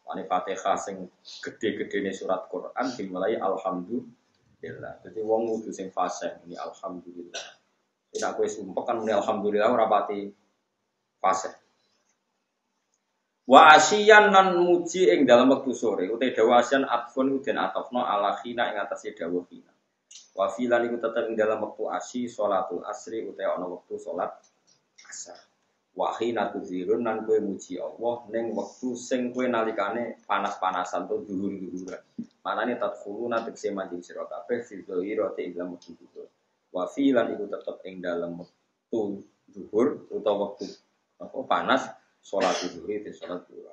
Wane Fatihah sing gede-gedene surat Quran dimulai alhamdulillah. Dadi wong kudu sing fasih ini alhamdulillah. Nek kowe sumpek kan muni alhamdulillah ora pati fasih. Wa asyian lan muji ing dalem wektu sore uta dawa asyan atfun den atofno ala khina ing atase dawa khina. Wa filan iku tetep ing dalam waktu asyi salatul asri utawa ana wektu salat asar. Wahina tuzirun nan kowe muji Allah ning wektu sing kowe nalikane panas-panasan to dhuwur-dhuwuran. Manane tadkhuluna tegese manjing sira kabeh fi dzahira te ilmu dhuwur. Wa fi lan iku tetep ing dalem wektu dhuwur utawa wektu apa panas salat dhuwur te salat dhuwur.